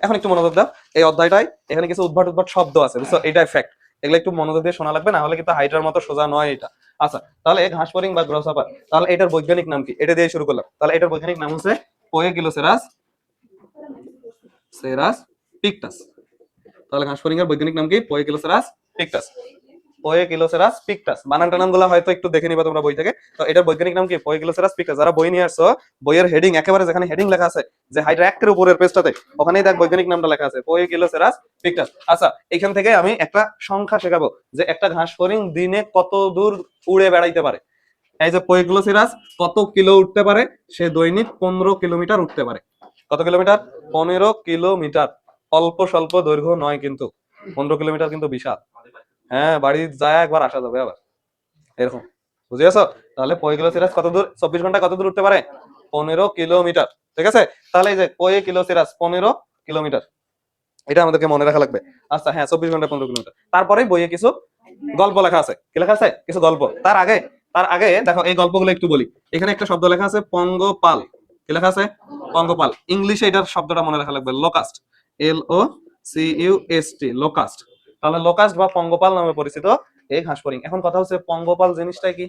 এখন একটু মনোযোগ দাও, এই অধ্যায়টায় এখানে কিছু উদ্ভট উদ্ভট শব্দ আছে, বুঝছো, এটাই ফ্যাক্ট। এগুলো একটু মনোযোগ দিয়ে শোনা লাগবে, না হলে কিন্তু হাইড্রার মতো সোজা নয় এটা। আচ্ছা, তাহলে ঘাস ফড়িং বা গ্রসহপার, তাহলে এটার বৈজ্ঞানিক নাম কি, এটা দিয়ে শুরু করলাম। তাহলে এটার বৈজ্ঞানিক নাম হচ্ছে পোয়েকিলোসেরাস সেরাস পিকটাস। তাহলে ঘাস ফড়িং এর বৈজ্ঞানিক নাম কি? পোয়েকিলোসেরাস পিকটাস। পোয়েকিলোসেরাস পিকটাস, বানান টানানগুলো হয়তো একটু দেখে নিবা তোমরা বই থেকে। তো এটার বৈজ্ঞানিক নাম কি? পোয়েকিলোসেরাস পিকটাস। যারা বই নিয়ে আসছো, বইয়ের হেডিং একেবারে যেখানে হেডিং লেখা আছে, যে হাইড্রা একের উপরের পেজটাতে, ওখানেই দেখ বৈজ্ঞানিক নামটা লেখা আছে, পোয়েকিলোসেরাস পিকটাস। আচ্ছা, এখান থেকে আমি একটা সংখ্যা শেখাবো, যে একটা ঘাস ফড়িং দিনে কত দূর উড়ে বেড়াইতে পারে। এই যে পোয়েকিলোসেরাস কত কিলো উঠতে পারে, সে দৈনিক 15 কিলোমিটার উঠতে পারে। কত কিলোমিটার? 15 কিলোমিটার। অল্প স্বল্প দৈর্ঘ্য নয় কিন্তু, 15 কিলোমিটার কিন্তু বিশাল। হ্যাঁ, বাড়ি যায় একবার আসা যাবে আবার, এরকম, বুঝে গেছো? তাহলে পোয়েকিলোসেরাস কত দূর, 24 ঘন্টায় কত দূর উঠতে পারে? 15 কিলোমিটার। ঠিক আছে, তাহলে এই যে পোয়েকিলোসেরাস 15 কিলোমিটার, এটা আমাদেরকে মনে রাখা লাগবে। আচ্ছা হ্যাঁ, 24 ঘন্টায় 15 কিলোমিটার। তারপরে বইয়ে কিছু গল্প লেখা আছে, কি লেখা আছে? কিছু গল্প। তার আগে দেখো, এই গল্পগুলো একটু বলি। এখানে একটা শব্দ লেখা আছে পঙ্গপাল, কি লেখা আছে? পঙ্গপাল। ইংলিশে এটার শব্দটা মনে রাখা লাগবে, লোকাস্ট, LOCUST, লোকাস্ট। তাহলে লোকাস্ট বা পঙ্গপাল নামে পরিচিত এই ঘাস ফড়িং। এখন কথা হচ্ছে, পঙ্গপাল জিনিসটা কি?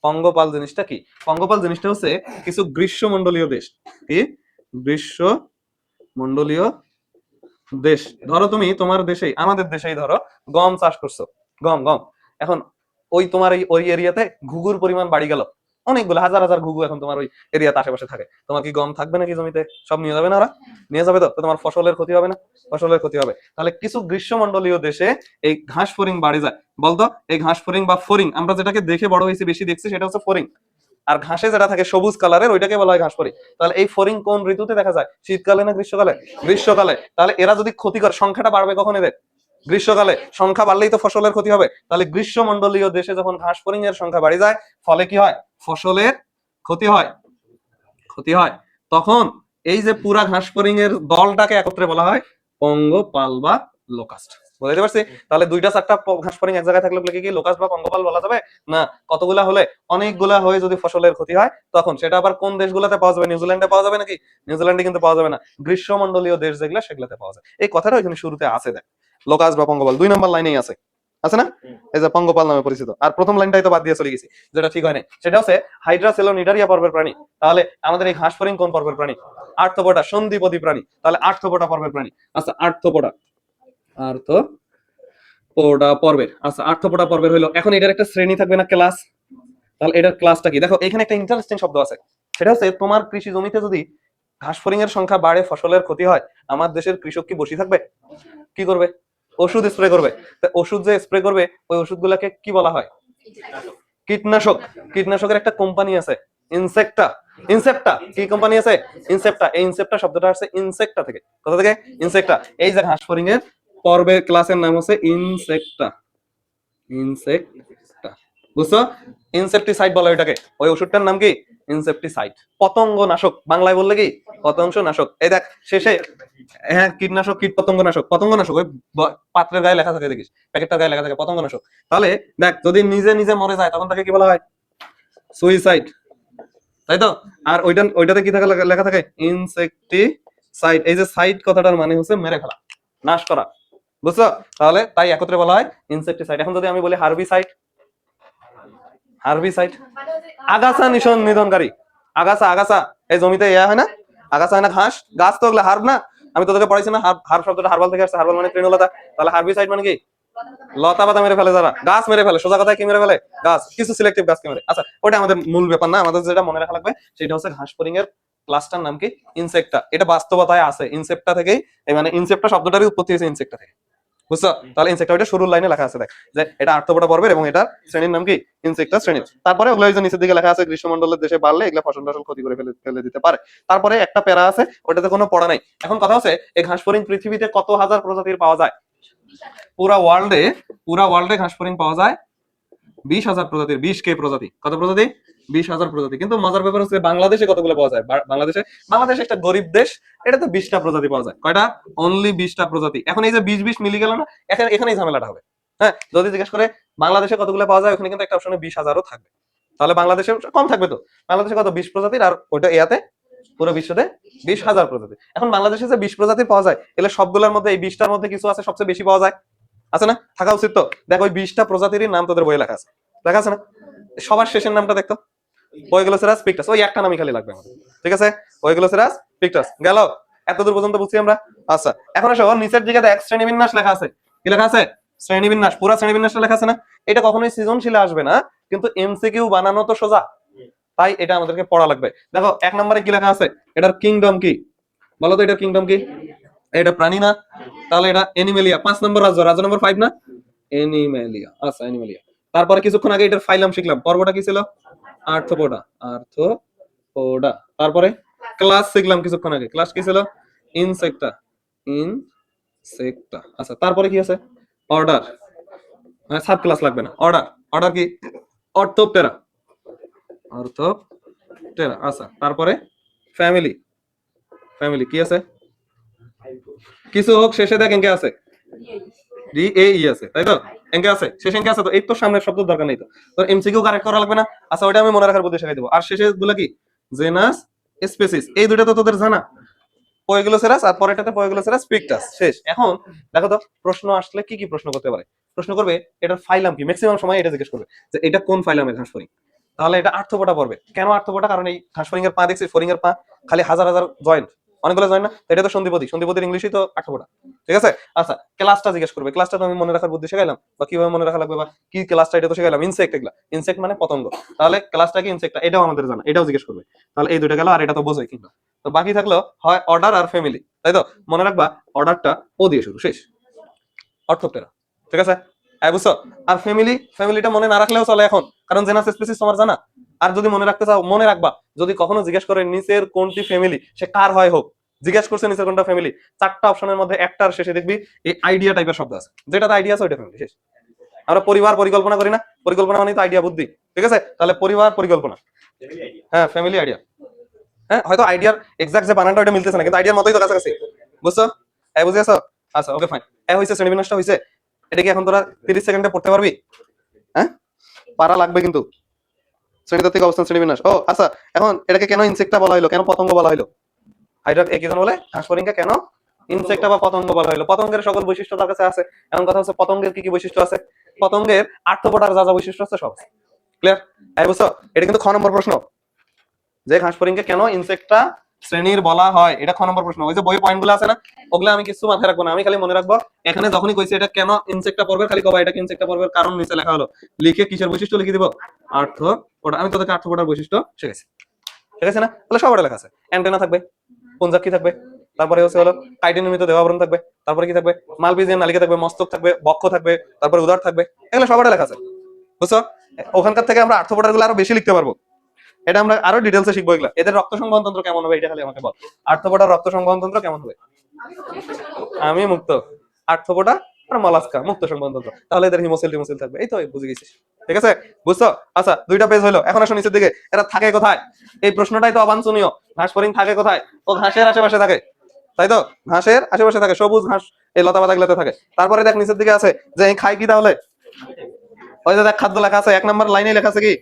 পঙ্গপাল জিনিসটা কি? পঙ্গপাল জিনিসটা হচ্ছে কিছু গ্রীষ্মমণ্ডলীয় দেশ। কি? গ্রীষ্মমণ্ডলীয় দেশ। ধরো তুমি তোমার দেশেই, আমাদের দেশেই ধরো গম চাষ করছো, গম গম। এখন ওই তোমার ওই এরিয়াতে ঘুঘুর পরিমাণ বাড়ি গেল, অনেকগুলো হাজার হাজার ঘুঘু এখন তোমার ওই এরিয়াতে আশেপাশে থাকে। তোমার কি গম থাকবে নাকি জমিতে? সব নিয়ে যাবে না ওরা? নিয়ে যাবে। তো তোমার ফসলের ক্ষতি হবে না? ফসলের ক্ষতি হবে। তাহলে কিছু গ্রীষ্মমণ্ডলীয় দেশে এই ঘাস ফড়িং বাড়ি যায়। বলতো, এই ঘাস ফড়িং বা ফড়িং, আমরা যেটাকে দেখে বড় হয়েছি, বেশি দেখছি, সেটা হচ্ছে ফড়িং। আর ঘাসে যেটা থাকে সবুজ কালারের, ওইটাকে বলা হয় ঘাস ফড়িং। তাহলে এই ফড়িং কোন ঋতুতে দেখা যায়? শীতকালে না গ্রীষ্মকালে? গ্রীষ্মকালে। তাহলে এরা যদি ক্ষতিকর, সংখ্যাটা বাড়বে কখন এদের? গ্রীষ্মকালে। সংখ্যা বাড়লেই তো ফসলের ক্ষতি হবে। তাহলে গ্রীষ্মমণ্ডলীয় দেশে যখন ঘাস ফড়িং এর সংখ্যা বাড়ে যায়, ফলে কি হয়? ফসলের ক্ষতি হয়। ক্ষতি হয়। তখন এই যে পুরা ঘাস ফড়িং এর দলটাকে একত্রে বলা হয় পঙ্গপাল বা লোকাস্ট। বুঝতে পারছি? তাহলে দুইটা চারটা ঘাস ফড়িং এক জায়গায় থাকলে কি লোকাস্ট বা পঙ্গপাল বলা যাবে না? কতগুলা হলে? অনেকগুলা হয়ে যদি ফসলের ক্ষতি হয়, তখন সেটা আবার কোন দেশগুলোতে পাওয়া যাবে? নিউজিল্যান্ডে পাওয়া যাবে নাকি? নিউজিল্যান্ডে কিন্তু পাওয়া যাবে না। গ্রীষ্মমণ্ডলীয় দেশ যেগুলো, সেগুলোতে পাওয়া যায়। এই কথাটা ওইখানে শুরুতে আছে, দেখ, লোকাস্ট বা পঙ্গপাল 2 নম্বর লাইনেই আছে, আছে না? এই যে পঙ্গপাল নামে পরিচিত। আর প্রথম লাইনটাই তো বাদ দিয়ে চলে গেছি, যেটা ঠিক হয় না। সেটা হচ্ছে হাইড্রাসেলোনিডারিয়া পর্বের প্রাণী। তাহলে আমাদের এই ঘাস ফড়িং কোন পর্বের প্রাণী? আর্থ্রোপোডা, সন্ধিপদী প্রাণী। তাহলে আর্থ্রোপোডা পর্বের প্রাণী। আচ্ছা, আর্থ্রোপোডা পর্বের। আচ্ছা, আর্থ্রোপোডা পর্বের হইলো। এখন এটার একটা শ্রেণী থাকবে না, ক্লাস? তাহলে এটার ক্লাসটা কি? দেখো, এখানে একটা ইন্টারেস্টিং শব্দ আছে। সেটা হচ্ছে, তোমার কৃষি জমিতে যদি ঘাস ফড়িং এর সংখ্যা বাড়ে, ফসলের ক্ষতি হয়, আমার দেশের কৃষক কি বসে থাকবে? কি করবে? ওষুধ স্প্রে করবে। তা ওষুধ যে স্প্রে করবে, ওই ওষুধগুলোকে কি বলা হয়? কীটনাশক। কীটনাশকের একটা কোম্পানি আছে, ইনসেক্টা। ইনসেপ্টা, কি কোম্পানি আছে? ইনসেপ্টা। এই ইনসেপ্টা শব্দটা আসছে ইনসেক্টা থেকে। কোথা থেকে? ইনসেক্টা। এই যে ঘাস ফড়িং এর পর্বের ক্লাসের নাম হচ্ছে ইনসেক্টা। ইনসেক্টা, বুঝছো? ইনসেপটিসাইড বলে ওইটাকে। ওই ওষুধটার নাম কি? ইনসেপটিসাইড। পতঙ্গ নাশক, বাংলায় বললে কি? পতঙ্গ নাশক। এই দেখ শেষে, হ্যাঁ, কীটনাশক, কীট পতঙ্গ নাশক, পতঙ্গ নাশক। ওই পাত্রের গায়ে লেখা থাকে, দেখিস, প্যাকেটটার গায়ে লেখা থাকে পতঙ্গ নাশক। তাহলে দেখ, যদি নিজে নিজে মরে যায়, তখন তাকে কি বলা হয়? সুইসাইড, তাই তো? আর ওইটাতে কি থাকে, লেখা থাকে ইনসেক্টিসাইড। এই যে সাইড কথাটার মানে হচ্ছে মেরে ফেলা, নাশ করা, বুঝছো? তাহলে তাই একত্রে বলা হয় ইনসেক্টিসাইড। এখন যদি আমি বলি হার্বিসাইড, হার্বিসাইড, আগাছা নিধনকারী। আগাছা, আগাছা, এই জমিতে ইয়া হয় না, আগাছা হয় না, ঘাস, গাছ তো ওগুলো হার্ব না? আমি তোদেরকে পড়াইছি না, হার্ব শব্দটা হার্বাল থেকে আসছে, হার্বাল মানে তৃণলতা। তাহলে হার্বিসাইড মানে কি? লতা পাতা মেরে ফেলে, যারা গাছ মেরে ফেলে, সোজা কথায় কি মেরে ফেলে? গাছ, কিছু সিলেক্টিভ গাছকে মেরে। আচ্ছা, ওটা আমাদের মূল ব্যাপার না। আমাদের যেটা মনে রাখা লাগবে, সেটা হচ্ছে ঘাস ফড়িং এর ক্লাসটার নাম কি? ইনসেক্টা। এটা বাস্তবতায় আছে, ইনসেপ্টা থেকেই, মানে ইনসেপ্টা শব্দটারই উৎপত্তি হয়েছে ইনসেক্টা থেকে, বুঝছো? তাহলে ইনসেক্টা, ওইটা শুরুর লাইনে লেখা আছে, দেখ, যে এটা আর্থ্রোপোডা পর্বের এবং এটার শ্রেণীর নাম কি? ইনসেক্টা শ্রেণীর। তারপরে ওগুলো যে নিচের দিকে লেখা আছে, গ্রীষ্মমণ্ডলের দেশে বাড়লে এগুলা ফসল ক্ষতি করে ফেলে দিতে পারে। তারপরে একটা প্যারা আছে, ওটাতে কোনো পড়া নাই। এখন কথা হচ্ছে, এই ঘাস ফড়িং পৃথিবীতে কত হাজার প্রজাতির পাওয়া যায়? পুরা ওয়ার্ল্ডে ঘাস ফড়িং পাওয়া যায় 20,000 প্রজাতির। 20K প্রজাতি। কত প্রজাতি? 20,000 প্রজাতি। কিন্তু মজার ব্যাপার হচ্ছে, বাংলাদেশে কতগুলো পাওয়া যায়? বাংলাদেশ একটা গরিব দেশ, এটাতে 20টা প্রজাতি পাওয়া যায়। কয়টা? অনলি 20টা প্রজাতি। এখন এই যে 20-20 মিলি গেল না, এখানেই ঝামেলাটা হবে। হ্যাঁ, যদি জিজ্ঞেস করে বাংলাদেশে কতগুলো পাওয়া যায়, ওখানে কিন্তু একটা অপশনে 20,000ও থাকবে। তাহলে বাংলাদেশে কম থাকবে তো। বাংলাদেশে কত? 20 প্রজাতির, আর ওইটা ইয়াতে পুরো বিশ্বতে 20,000 প্রজাতি। এখন বাংলাদেশে যে 20 প্রজাতি পাওয়া যায়, এগুলো সবগুলোর মধ্যে এই 20টার মধ্যে কিছু আছে সবচেয়ে বেশি পাওয়া যায়, আছে না? থাকা উচিত তো। দেখো ওই 20টা প্রজাতির নাম তোদের বইয়ে লেখা আছে, লেখা আছে না? সবার শেষের নামটা দেখতো, ওইগুলোসেরাস পিকটাস, ওই একটা নামই খালি লাগবে আমাদের, ঠিক আছে? ওইগুলোসেরাস পিকটাস গেল, এতদূর পর্যন্ত বুঝছি আমরা। আচ্ছা এখন আসো নিচের দিকে দেখ শ্রেণীবিন্যাস লেখা আছে, কি লেখা আছে? শ্রেণীবিন্যাস, পুরো শ্রেণীবিন্যাসটা লেখা আছে না? এটা কখনোই সৃজনশীলে আসবে না, কিন্তু এমসিকিউ বানানো তো সোজা, তাই এটা আমাদেরকে পড়া লাগবে। দেখো 1 নম্বরে কি লেখা আছে? এটার কিংডম কি বলো তো, এটার কিংডম কি? এটা প্রাণী না, তাহলে এটা এনিমেলিয়া। 5 নম্বর রাজ্য, রাজ্য নম্বর 5 না, এনিমেলিয়া। আচ্ছা এনিমেলিয়া। তারপরে কিছুক্ষণ আগে এটার ফাইলাম শিখলাম, পর্বটা কি ছিল? Arthropoda, arthropoda. তারপরে ক্লাস শিখলাম কিছুক্ষণ আগে, ক্লাস কি ছিল? Insecta, Insecta. আচ্ছা তারপরে কি আছে? অর্ডার, হ্যাঁ সাব ক্লাস লাগবে না, অর্ডার, অর্ডার কি? অর্থোপটেরা, অর্থোপটেরা। আচ্ছা তারপরে ফ্যামিলি, ফ্যামিলি কি আছে? কিছু হোক শেষে দেখ এঙ্কে আছে, ডি এ ই আছে, তাই তো? এঙ্কে আছে, শেষে এঙ্কে আছে, তো এই তো সামনের শব্দ দরকার নেই তো, তো এমসিকিউ কারেক্ট করা লাগবে না। আচ্ছা ওইটা আমি মনে রাখার বুদ্ধি শিখাই দেবো। আর শেষে গুলা কি? জেনাস, স্পেসিস, এই দুইটা তো তোদের জানা, পয়গুলোসেরাস আর পরেরটাতে পয়গুলোসেরাস পিকটাস। শেষ। এখন দেখো তো প্রশ্ন আসলে কি কি প্রশ্ন করতে পারে? প্রশ্ন করবে এটার ফাইলাম কি, ম্যাক্সিমাম সময় এটা জিজ্ঞেস করবে যে এটা কোন ফাইলামের ঘাসফড়িং। তাহলে এটা আর্থ্রোপোডা পড়বে। কেন আর্থ্রোপোডা? কারণ এই ঘাসফড়িং এর পা দেখছি, ফড়িং এর পা খালি হাজার হাজার জয়েন্ট, অনেকগুলো জয়েন্ট না, তো এটা তো সন্ধিপতি, সন্ধিপতির ইংলিশই তো আর্থ্রোপোডা, ঠিক আছে? আচ্ছা ক্লাসটা জিজ্ঞেস করবে, ক্লাসটা তো আমি মনে রাখার বুদ্ধি শেখাইলাম, বা কিভাবে মনে রাখা লাগবে বা কি ক্লাসটা, এটা তো শেখাইলাম। ইনসেক্ট, এগুলা ইনসেক্ট মানে পতঙ্গ, তাহলে ক্লাসটা কি ইনসেক্ট, এটাও আমাদের জানা, এটাও জিজ্ঞেস করবে। তাহলে এই দুইটা গেল, আর এটা তো বোঝোই কিংবা। তো বাকি থাকলো হয় অর্ডার আর ফ্যামিলি, তাই তো? মনে রাখবা অর্ডারটা ও দিয়ে শুরু, শেষ। অর্থোপটেরা, ঠিক আছে? বুঝছো? আর ফ্যামিলি, ফ্যামিলিটা মনে না রাখলেও চলে এখন, কারণ জেনাস স্পেসিস তোমার জানা। আর যদি মনে রাখতে চাও মনে রাখবা, যদি কখনো জিজ্ঞেস করে নিচের কোনটি ফ্যামিলি, সে কার হয় হোক, জিজ্ঞেস করছে নিচের কোনটা ফ্যামিলি, 4টা অপশনের মধ্যে একটার শেষে দেখবি এই আইডিয়া টাইপের শব্দ আছে, যেটাতে আইডিয়া আছে ওইটা ফ্যামিলি, শেষ। আমরা পরিবার পরিকল্পনা করি না, পরিকল্পনা মানে তো আইডিয়া, বুদ্ধি, ঠিক আছে? তাহলে পরিবার পরিকল্পনা, হ্যাঁ ফ্যামিলি আইডিয়া। হ্যাঁ হয়তো আইডিয়ার এক্সাক্ট যে বানানটা ওটা মিলতেছে না, কিন্তু আইডিয়ার মতোই তো কাছাকাছি, বুঝছো? বুঝে আছো? আচ্ছা ওকে ফাইন। হইছে, শ্রেণীবিন্যাসটা হইছে। এটা কি এখন তোরা 30 সেকেন্ডে পড়তে পারবি? হ্যাঁ পারা লাগবে কিন্তু। শ্রেণীতাত্ত্বিক অবস্থান, শ্রেণীবিন্যাস। ও আচ্ছা, এখন এটাকে কেন ইনসেক্টা বলা হলো, কেন পতঙ্গ বলা হলো? হাইড্রা একই জন বলে ঘাসফড়িংকে কেন ইনসেক্টা বা পতঙ্গ বলা হলো? পতঙ্গের সকল বৈশিষ্ট্য তার কাছে আছে। এখন কথা হচ্ছে পতঙ্গের কি কি বৈশিষ্ট্য আছে? পতঙ্গের আর্থ্রোপোডার যা যা বৈশিষ্ট্য আছে সব ক্লিয়ার। বুঝছো? এটা কিন্তু খ নম্বর প্রশ্ন, যে ঘাসফড়িংকে কেন ইনসেক্টা শ্রেণীর বলা হয়, এটা খ নম্বর প্রশ্ন। ওই যে বই পয়েন্ট গুলো আছে না, ওগুলো আমি কিছু মাথায় রাখবো না, আমি খালি মনে রাখবো এখানে যখনই কইছে এটা কেন ইনসেক্টা পড়বে, খালি কবা এটা ইনসেক্টা পড়বে, কারণ নিচে লেখা হলো, লিখে কিসের বৈশিষ্ট্য লিখে দিব, আর্থ্রোপোডা। আমি তোদেরকে আর্থ্রোপোডার বৈশিষ্ট্য শিখেছি, ঠিক আছে না? তাহলে সব লেখা আছে। অ্যান্টেনা থাকবে, পুঞ্জাক্ষী থাকবে, তারপরে হলো কাইটিন নির্মিত দেহাবরণ থাকবে, তারপরে কি থাকবে? মালপিজিয়ান নালিকা থাকবে, মস্তক থাকবে, বক্ষ থাকবে, তারপরে উদর থাকবে, এগুলো সব লেখা আছে, বুঝছো? ওখানকার থেকে আমরা আর্থ্রোপোডার গুলো আরো বেশি লিখতে পারবো, এটা আমরা আরো ডিটেইলসে শিখবো। এগুলা এদের রক্ত সংবহন তন্ত্র কেমন হবে এটা খালি আমাকে বল। আর্থ্রোপোডার রক্ত সংবহন তন্ত্র কেমন হবে? আমি মুক্ত, আর্থ্রোপোডা আর মলাস্কা মুক্ত সংবহন তন্ত্র। তাহলে এদের হিমোসিল টিমোসিল থাকবে, এই তো বুঝে গেছিস, ঠিক আছে? বুঝছো? আচ্ছা দুইটা পেজ হলো, এখন আসো নিচের দিকে। এরা থাকে কোথায়? এই প্রশ্নটাই তো অবাঞ্ছনীয়। ঘাসফড়িং থাকে কোথায়? ও ঘাসের আশেপাশে থাকে, তাই তো? ঘাসের আশেপাশে থাকে, সবুজ ঘাস, এই লতা পাতা গুলোতে থাকে। তারপরে দেখ নিচের দিকে আছে যে খাই কি, তাহলে ওই যে দেখ খাদ্য লেখা আছে, 1 নম্বর লাইনে লেখা আছে কি?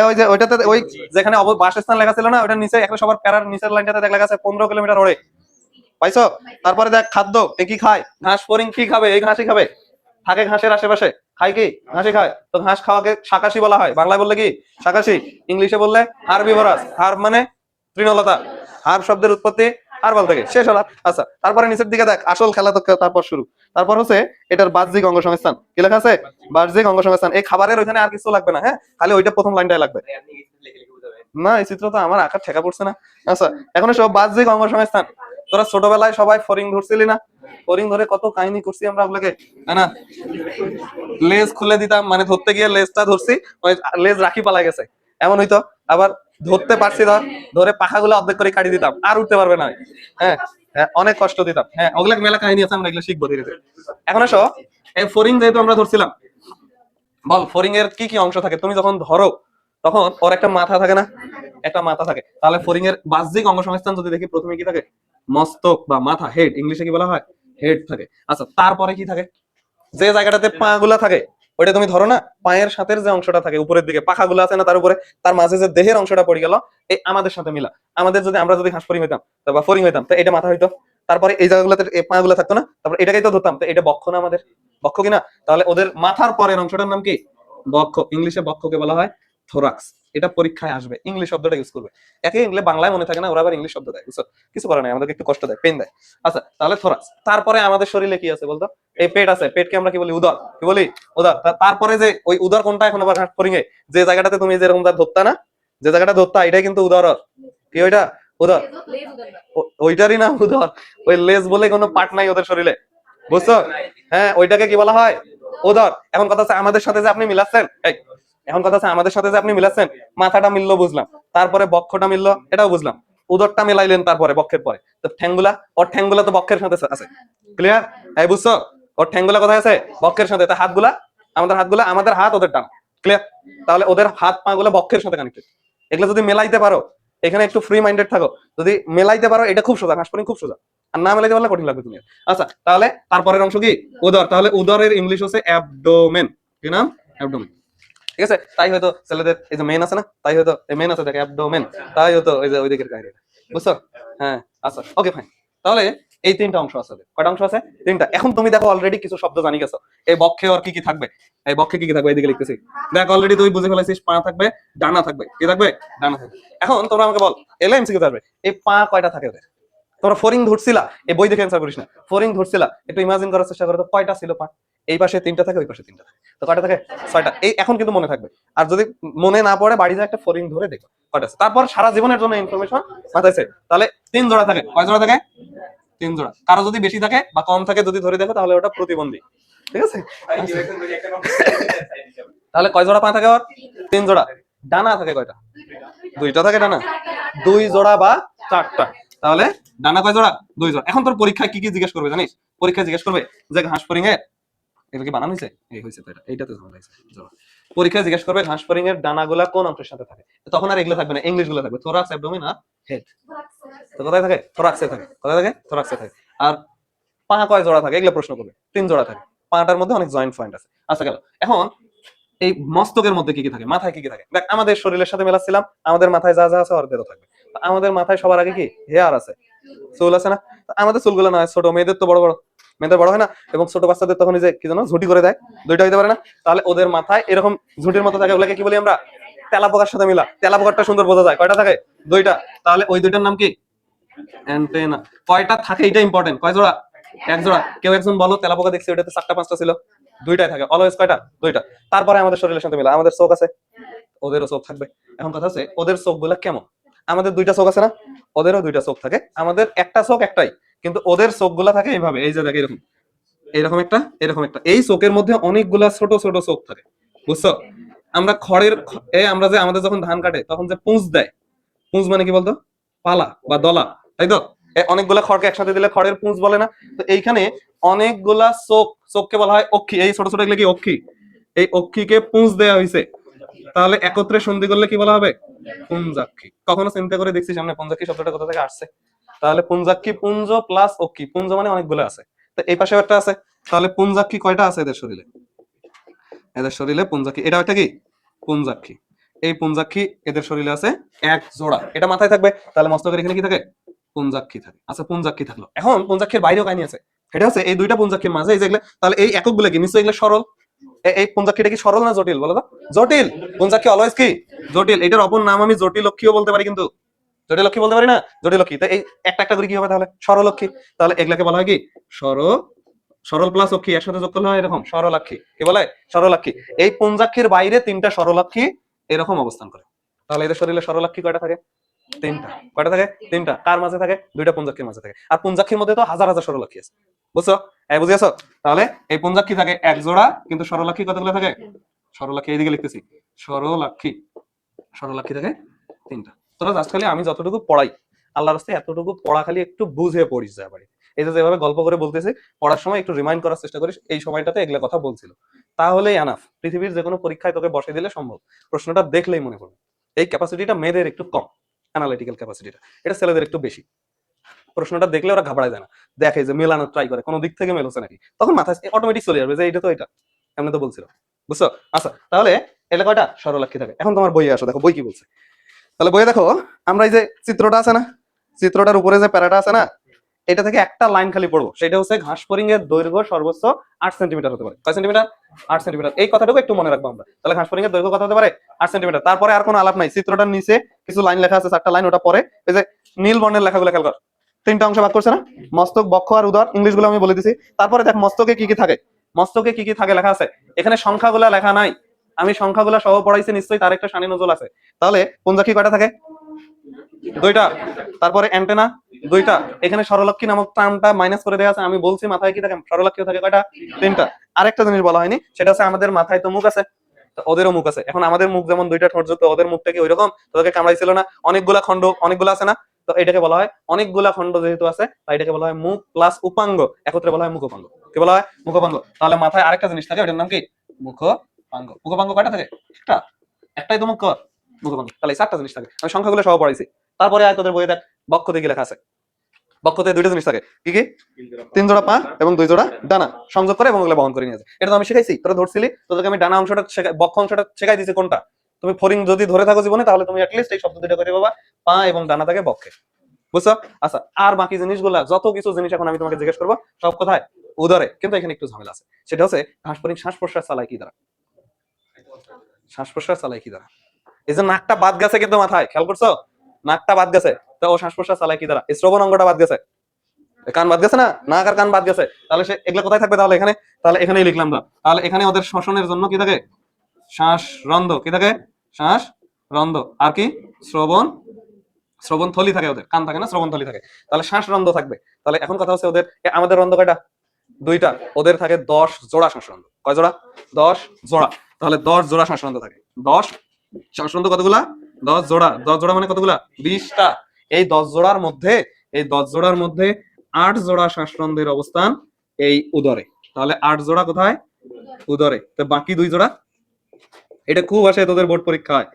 ওই যে ওইটাতে, ওই যেখানে বাসস্থান লেখা ছিল না, ওটার নিচে একটা সবার প্যারার নিচের লাইনটাতে দেখ লেখা আছে 15 কিলোমিটার ওড়ে, পাইছো? তারপরে দেখ খাদ্য, এ কি খায়? ঘাসফড়িং কি খাবে? এই ঘাসই খাবে, থাকে ঘাসের আশেপাশে, খায় কি? ঘাসই খায়। তো ঘাস খাওয়াকে শাকাশি বলা হয়, বাংলায় বললে কি? শাকাশি, ইংলিশে বললে হার্বিভোরাস। হার্ব মানে তৃণলতা, হার্ব শব্দের উৎপত্তি হার্বাল থেকে, শেষ হলো। আচ্ছা তারপরে নিচের দিকে দেখ, আসল খেলা তো তারপর শুরু। তারপর হচ্ছে এটার বাহ্যিক অঙ্গ সংস্থান, কি লেখা আছে? বাহ্যিক অঙ্গ সংস্থান। এই খাবারের ওইখানে আর কিছু লাগবে না, হ্যাঁ খালি ওইটা প্রথম লাইনটাই লাগবে। না এই চিত্র তো আমার আঁকা ঠেকা পড়ছে না। আচ্ছা এখন সব বাহ্যিক অঙ্গ সংস্থান। তোরা ছোটবেলায় সবাই ফড়িং ধরছিলি না? ফড়িং ধরে কত কাহিনী করছি আমরা আপনাকে, তাই না? লেজ খুলে দিতাম, মানে ধরতে গিয়ে লেজটা ধরছি, ওই লেজ রাখি পালা গেছে, এমন হইতো। আবার ধরতে পারছি না, ধরে পাখাগুলো অর্ধেক করে কাটি দিতাম, আর উঠতে পারবে না। হ্যাঁ অনেক কষ্ট দিতাম। হ্যাঁ ওগুলা মেলা কাহিনী আছে, আমরা এগুলো শিখবো ধীরে ধীরে। এখন আসো এই ফড়িং যেহেতু আমরা ধরছিলাম, বল ফড়িং এর কি কি অংশ থাকে? তুমি যখন ধরো তখন ওর একটা মাথা থাকে না, একটা মাথা থাকে। তাহলে ফড়িং এর বাহ্যিক অঙ্গ সংস্থান যদি দেখি, প্রথমে কি থাকে? মস্তক বা মাথা, হেড, ইংলিশে কি বলা হয়? হেড থাকে। আচ্ছা তারপরে কি থাকে? যে জায়গাটাতে পা গুলা থাকে ওইটা তুমি ধরো না, পায়ের সাথে যে অংশটা থাকে উপরের দিকে পাখাগুলো আছে না, তার উপরে তার মাঝে যে দেহের অংশটা পড়ে গেল, এই আমাদের সাথে মিলা। আমাদের যদি আমরা যদি ঘাস ফড়িং হইতাম বা ফড়িং হইতাম, তো এটা মাথা হইতো, তারপরে এই জায়গাগুলোতে এই পাগুলো থাকতো না, তারপর এটাকেই তো ধরতাম, তো এটা বক্ষ না আমাদের, বক্ষ কিনা? তাহলে ওদের মাথার পরের অংশটার নাম কি? বক্ষ। ইংলিশে বক্ষকে বলা হয় থোরাক্স। এটা পরীক্ষায় আসবে, ইংলিশ শব্দটা ইউজ করবে। একে ইংলিশ বাংলায় মনে থাকে না, ওরা আবার ইংলিশ শব্দ দেয়, বুঝছো? কিছু করে নাই, আমাদেরকে একটু কষ্ট দেয়, পেন দেয়। আচ্ছা, তাহলে থোরাক্স। তারপরে আমাদের শরীরে কি আছে বলতো? এই পেট আছে, পেটকে আমরা কি বলি? উদর। কি বলি? উদর। তারপরে যে ওই উদর কোনটা এখন আবার ঘাট ফড়িং এ যে জায়গাটাতে তুমি যেরকম ধরতা না, যে জায়গাটা ধরতা, এটাই কিন্তু উদর। কি ওইটা? উদর। ওইটারই নাম উদর। ওই লেজ বলে কোনো পার্ট নাই ওদের শরীরে, বুঝছো? হ্যাঁ, ওইটাকে কি বলা হয়? উদর। এখন কথা হচ্ছে আমাদের সাথে যে আপনি মিলাচ্ছেন, এখন কথা হচ্ছে আমাদের সাথে যে আপনি মিলাচ্ছেন, মাথাটা মিললো বুঝলাম, তারপরে বক্ষটা মিললো এটাও বুঝলাম, উদরটা মিলাইলেন তারপরে বক্ষের পরে, তো ঠ্যাঙ্গুলা, ওর ঠ্যাঙ্গুলা তো বক্ষের সাথে আছে। ক্লিয়ার? এই বুঝছো? ওর ঠ্যাঙ্গুলা কোথায় আছে? বক্ষের সাথে। তা হাতগুলা, আমাদের হাত ওদের ডান। ক্লিয়ার? তাহলে ওদের হাত পা গুলা বক্ষের সাথে কানেক্টেড। এগুলো যদি মেলাইতে পারো, এখানে একটু ফ্রি মাইন্ডেড থাকো, যদি মেলাইতে পারো এটা খুব সোজা, হাসপানি খুব সোজা। আর না মেলাইতে পারলে কঠিন লাগবে তুমি। আচ্ছা, তাহলে তারপরের অংশ কি? উদর। তাহলে উদরের ইংলিশ হচ্ছে অ্যাবডোমেন। কি নাম? অ্যাবডোমেন। ঠিক আছে? তাই হয়তো ছেলেদের এই যে মেন আছে না, তাই হয়তো মেন আছে দেখে অ্যাবডোমেন, তাই হয়তো ওই যে ওই দিকের কাহিনী, বুঝছো? হ্যাঁ, আচ্ছা, ওকে, ফাইন। তাহলে এই তিনটা অংশ আছে। কয়টা অংশ আছে? তিনটা। এখন তুমি দেখো অলরেডি কিছু শব্দ জানি গেছো। এই বক্ষে আর কি কি থাকবে? এই বক্ষে কি কি থাকবে? এইদিকে লিখতেছি, দেখ অলরেডি তুই বুঝে ফেলাইছিস। পা থাকবে, ডানা থাকবে। কি থাকবে? ডানা থাকবে। এখন তোমরা আমাকে বল, এলে এমসিকিউ থাকবে, এই পা কয়টা থাকে ওদের? তোমরা ফরিং ধরছিলা, এই বই দেখে অ্যান্সার করিস না, ফরিং ধরছিলা, একটু ইমাজিন করার চেষ্টা করো তো, কয়টা ছিল পা? এই পাশে তিনটা থাকে, ওই পাশে তিনটা থাকে, তো কয়টা থাকে? ছয়টা। এই এখন কিন্তু মনে থাকবে। আর যদি মনে না পড়ে, বাড়ি যায় একটা ফরিং ধরে দেখো কয়টা আছে, তারপর সারা জীবনের জন্য ইনফরমেশন মাথায় আছে। তাহলে 3 জোড়া থাকে। কয় জোড়া থাকে? 3 জোড়া। কারো যদি বেশি থাকে বা কম থাকে যদি ধরে দেখো, তাহলে ওটা প্রতিবন্ধী। ঠিক আছে? তাহলে কয় জোড়া পা থাকে ওর? 3 জোড়া। ডানা থাকে কয়টা? 2টা থাকে ডানা। 2 জোড়া বা 4টা। তাহলে ডানা কয় জোড়া? 2 জোড়া। এখন তোর পরীক্ষায় কি কি জিজ্ঞেস করবে জানিস? পরীক্ষায় জিজ্ঞেস করবে যে ঘাস ফড়িং এর, এটা কি বানানো হয়েছে? এই হয়েছে তো, এইটাতে ঝামেলা হয়েছে। পরীক্ষায় জিজ্ঞেস করবে ঘাস ফড়িং এর ডানাগুলা কোন অংশের সাথে থাকে, তখন আর এগুলো থাকবে না, ইংলিশ গুলো থাকবে, থোরাক্স, অ্যাবডোমেন আর হেড। তো কোথায় থাকে? থোরাক্সে থাকে। কোথায় থাকে? থোরাক্সে থাকে। আর পা কয় জোড়া থাকে? এগুলো প্রশ্ন করবে। 3 জোড়া থাকে। পাটার মধ্যে অনেক জয়েন্ট পয়েন্ট আছে। আচ্ছা, গেল। এখন এই মস্তকের মধ্যে কি কি থাকে? মাথায় কি কি থাকে? দেখ, আমাদের শরীরের সাথে মেলাচ্ছিলাম, আমাদের মাথায় যা যা আছে অর্ধেকও থাকবে। আমাদের মাথায় সবার আগে কি? হেয়ার আছে, চুল আছে না? আমাদের চুলগুলো না ছোট, মেয়েদের তো বড় বড়, মেয়েদের বড় হয় না, এবং ছোট বাচ্চাদের তখন যে কি জানো ঝুটি করে দেয়, 2টা হইতে পারে না? তাহলে ওদের মাথায় এরকম ঝুটির মতো থাকে, ওগুলোকে কি বলি আমরা? তেলাপোকার সাথে মিলা। তেলাপোকাটা সুন্দর বোঝা যায়। কয়টা থাকে? 2টা। তাহলে ওই 2টার নাম কি? অ্যান্টেনা। কয়টা থাকে এটা ইম্পর্টেন্ট। কয় জোড়া? 1 জোড়া। কেউ একজন বলো, তেলাপোকা দেখছি ওটাতে 4টা 5টা ছিল, 2টাই থাকে অলওয়েজ। কয়টা? 2টা। তারপরে আমাদের শরীরের সাথে মিলা, আমাদের চোখ আছে, ওদেরও চোখ থাকবে। এখন কথা হচ্ছে ওদের চোখগুলা কেমন? আমাদের 2টা চোখ আছে না, ওদেরও 2টা চোখ থাকে। আমাদের একটা চোখ একটাই, কিন্তু ওদের চোখগুলা থাকে এইভাবে, এই যে দেখে এরকম, এরকম একটা, এরকম একটা। এই চোখের মধ্যে অনেকগুলা ছোট ছোট চোখ থাকে, বুঝছো? আমরা খড়ের আমরা যে আমাদের যখন ধান কাটে তখন যে পুঁজ দেয়, পুঁজ মানে কি বলতো? পালা বা দলা, তাই তো? অনেকগুলা খড়কে একসাথে দিলে খড়ের পুঁজ বলে না? তো এইখানে অনেকগুলা চোখ, চোখকে বলা হয় অক্ষি। এই ছোট ছোট এগুলো কি অক্ষি? এই অক্ষিকে পুঁজ দেওয়া হয়েছে, তাহলে একত্রে সন্ধি করলে কি বলা হবে? পুঞ্জাক্ষী। কখনো চিন্তা করে দেখছি সামনে পুঞ্জাক্ষী শব্দটা কোথা থেকে আসছে? তাহলে পুঞ্জাক্ষী, পুঞ্জ প্লাস অক্ষি, পুঞ্জ মানে অনেকগুলো আছে, তো এই পাশে একটা আছে। তাহলে পুঞ্জাক্ষী কয়টা আছে এদের শরীরে? এদের শরীরে পুঞ্জাক্ষী, এটা একটা কি? পুঞ্জাক্ষী। এই পুঞ্জাক্ষী এদের শরীরে আছে 1 জোড়া। এটা মাথায় থাকবে। তাহলে মস্তকের এখানে কি থাকে? পুঞ্জাক্ষী থাকে। আচ্ছা, পুঞ্জাক্ষী থাকলো। এখন পুঞ্জাক্ষীর বাইরেও কাহিনী আছে। এটা হচ্ছে এই 2টা পুঞ্জাক্ষীর মাঝে এই যেগুলো, তাহলে এই এককগুলো কি নিশ্চয়ই এগুলো সরল। এই পুঞ্জাক্ষীটা কি সরল না জটিল বলো তো? জটিল। পুঞ্জাক্ষী অলওয়েজ কি? জটিল। এটার অপর নাম আমি জটিলক্ষীও বলতে পারি, কিন্তু জটিলক্ষী বলতে পারি না, জটিলক্ষী। তো এই একটা একটা করে কি হবে তাহলে? সরলক্ষী। তাহলে এগুলাকে বলা হয় কি? সরল প্লাস অক্ষী একসাথে যোগ করলে হয় এরকম সরলাক্ষী। কি বলে? সরলাক্ষী। এই পুঞ্জাক্ষীর বাইরে 3টা সরলাক্ষী এরকম অবস্থান করে। তাহলে এদের শরীরে সরলাক্ষী কয়টা থাকে? 3টা। কয়টা থাকে? 3টা। কার মাঝে থাকে? 2টা পুঞ্জাক্ষীর মাঝে থাকে। আর পুঞ্জাক্ষীর মধ্যে তো হাজার হাজার সরলাক্ষী আছে, বুঝছো? বুঝেছো? তাহলে এই পুঞ্জাক্ষী থাকে 1 জোড়া, কিন্তু সরলাক্ষী কতগুলো থাকে? সরলাক্ষী এইদিকে লিখতেছি, সরলাক্ষী, সরলাক্ষী থাকে 3টা। তোরা জাস্ট খালি আমি যতটুকু পড়াই, আল্লাহর রাস্তায় এতটুকু পড়া খালি একটু বুঝে পড়িস যায় বাড়ি। এই যে যেভাবে গল্প করে বলতেছি, পড়ার সময় একটু রিমাইন্ড করার চেষ্টা করিস, এই সময়টাতে এগুলা কথা বলছিল, তাহলেই আনাফ। পৃথিবীর যে কোনো পরীক্ষায় তোকে বসে দিলে সম্ভব, প্রশ্নটা দেখলেই মনে পড়বে। এই ক্যাপাসিটিটা মেয়েদের একটু কম, অ্যানালিটিক্যাল ক্যাপাসিটিটা, এটা ছেলেদের একটু বেশি। প্রশ্নটা দেখলে ওরা ঘাবড়ায় যায় না, দেখে যে মেলানোর ট্রাই করে, কোনো দিক থেকে মেল হচ্ছে নাকি, তখন মাথায় অটোমেটিক চলে যাবে যে এটা তো এটা, এমনি তো বলছিল, বুঝছো? আচ্ছা, তাহলে এটা কয়টা সরলাক্ষী থাকে। এখন তোমার বইয়ে আসো, দেখো বই কি বলছে। তাহলে বইয়ে দেখো, আমরা এই যে চিত্রটা আছে না, চিত্রটার উপরে যে প্যারাটা আছে না, এটা থেকে একটা লাইন খালি পড়বো, সেটা হচ্ছে ঘাসফড়িং এর দৈর্ঘ্য সর্বোচ্চ 8 সেন্টিমিটার হতে পারে। কয় সেন্টিমিটার? 8 সেন্টিমিটার। এই কথাটুকু একটু মনে রাখবো আমরা। তাহলে ঘাসফড়িং এর দৈর্ঘ্য কত হতে পারে? 8 সেন্টিমিটার। তারপরে আর কোনো আলাপ নাই, চিত্রটার নিচে কিছু লাইন লেখা আছে, 4টা লাইন, ওটা পরে এই যে নীল বর্ণের লেখাগুলো খেয়াল কর। 3টা অংশ ভাগ করছে না, মস্তক, বক্ষ আর উদর, ইংলিশ গুলো আমি বলে দিছি। তারপরে দেখ মস্তকে কি কি থাকে, মস্তকে কি কি থাকে লেখা আছে। এখানে সংখ্যাগুলা লেখা নাই, আমি সংখ্যাগুলা সহ পড়াইছি, নিশ্চয়ই তার একটা শানি নজল আছে। তাহলে পুঞ্জাক্ষী কয়টা থাকে? 2টা। তারপরে অ্যান্টেনা 2টা। এখানে সরলক্ষী নামক টার্মটা মাইনাস করে দেওয়া আছে, আমি বলছি মাথায় কি থাকে, সরলক্ষী থাকে কয়টা? 3টা। আরেকটা জিনিস বলা হয়নি, সেটা হচ্ছে আমাদের মাথায় তো মুখ আছে, তো ওদেরও মুখ আছে। এখন আমাদের মুখ যেমন 2টা ঠোঁট যুক্ত, ওদের মুখটা কি ওইরকম? তোদেরকে কামড়াইছিল না? অনেকগুলা খণ্ড, অনেকগুলো আছে না, তো এটাকে বলা হয় অনেকগুলা খণ্ড যেহেতু আছে, তাই এটাকে বলা হয় মুখ প্লাস উপাঙ্গ, একত্রে বলা হয় মুখোপাঙ্গ। কি বলা হয়? মুখোপাঙ্গ। তাহলে মাথায় আরেকটা জিনিস থাকে, ওটার নাম কি? মুখোপাঙ্গ। মুখোপাঙ্গ কয়টা থাকে? একটা। একটাই তো মুখ, মুখোপাঙ্গ। তাহলে এই 4টা জিনিস থাকে, আমি সংখ্যাগুলো সহ পড়াইছি। তারপরে আর তোদের বইয়ে দেখ, বক্ষতে কি লেখা আছে। বক্ষতে 2টা জিনিস থাকে, কি কি? 3 জোড়া পা এবং 2 জোড়া ডানা সংযোগ করে এবং ওগুলো বহন করে নিয়ে যায়। এটা তো আমি শিখাইছি, তোরা ধরছিলি, তোদেরকে আমি ডানা অংশটা বক্ষ অংশটা শেখাই দিয়েছি। কোনটা? তুমি ফরিং যদি ধরে থাকো জীবনে, তাহলে তুমি অ্যাটলিস্ট এই শব্দ দুটো করে বাবা, পা এবং ডানা থাকে বক্ষে। বুঝছো? আচ্ছা, আর বাকি জিনিসগুলা, যত কিছু জিনিস এখন আমি তোমাকে জিজ্ঞেস করবো, সব কোথায়? উদরে। কিন্তু এখানে একটু ঝামেলা আছে, সেটা হচ্ছে ঘাসফড়িং শ্বাস প্রশ্বাস চালায় কি দ্বারা? শ্বাস প্রশ্বাস চালায় কি দ্বারা? এই যে নাকটা বাদ গেছে কিন্তু মাথায়, খেয়াল করছো? নাকটা বাদ গেছে, তো ও শ্বাস প্রশ্বাস চালায় কি দ্বারা? শ্রবণ অঙ্গটা বাদ গেছে, কান বাদ গেছে না, নাক আর কান বাদ গেছে। তাহলে সে এগুলা কোথায় থাকবে? তাহলে এখানে। তাহলে এখানেই লিখলাম না, তাহলে এখানে ওদের শ্বসনের জন্য কি থাকে? শ্বাস রন্ধ্র। কি থাকে? শ্বাস রন্ধ্র। আর কি? শ্রবণ, শ্রবণ থলি থাকে ওদের, কান থাকে না, শ্রবণ থলি থাকে। তাহলে শ্বাস রন্ধ্র থাকবে। তাহলে এখন কথা হচ্ছে ওদের, আমাদের রন্ধ্র কয়টা? 2টা। ওদের থাকে 10 জোড়া শ্বাসরন্ধ্র। কয় জোড়া? 10 জোড়া। তাহলে 10 জোড়া শ্বাসরন্ধ্র থাকে। 10 শ্বাসরন্ধ্র কতগুলা? 10 জোড়া। 10 জোড়া মানে কতগুলা? 20টা। এই 10 জোড়ার মধ্যে, এই 10 জোড়ার মধ্যে 8 জোড়া শ্বাসরন্ধ্রের অবস্থান এই উদরে। তাহলে 8 জোড়া কোথায়? উদরে। তো বাকি 2 জোড়া, এটা খুব আসে তোদের বোর্ড পরীক্ষায়,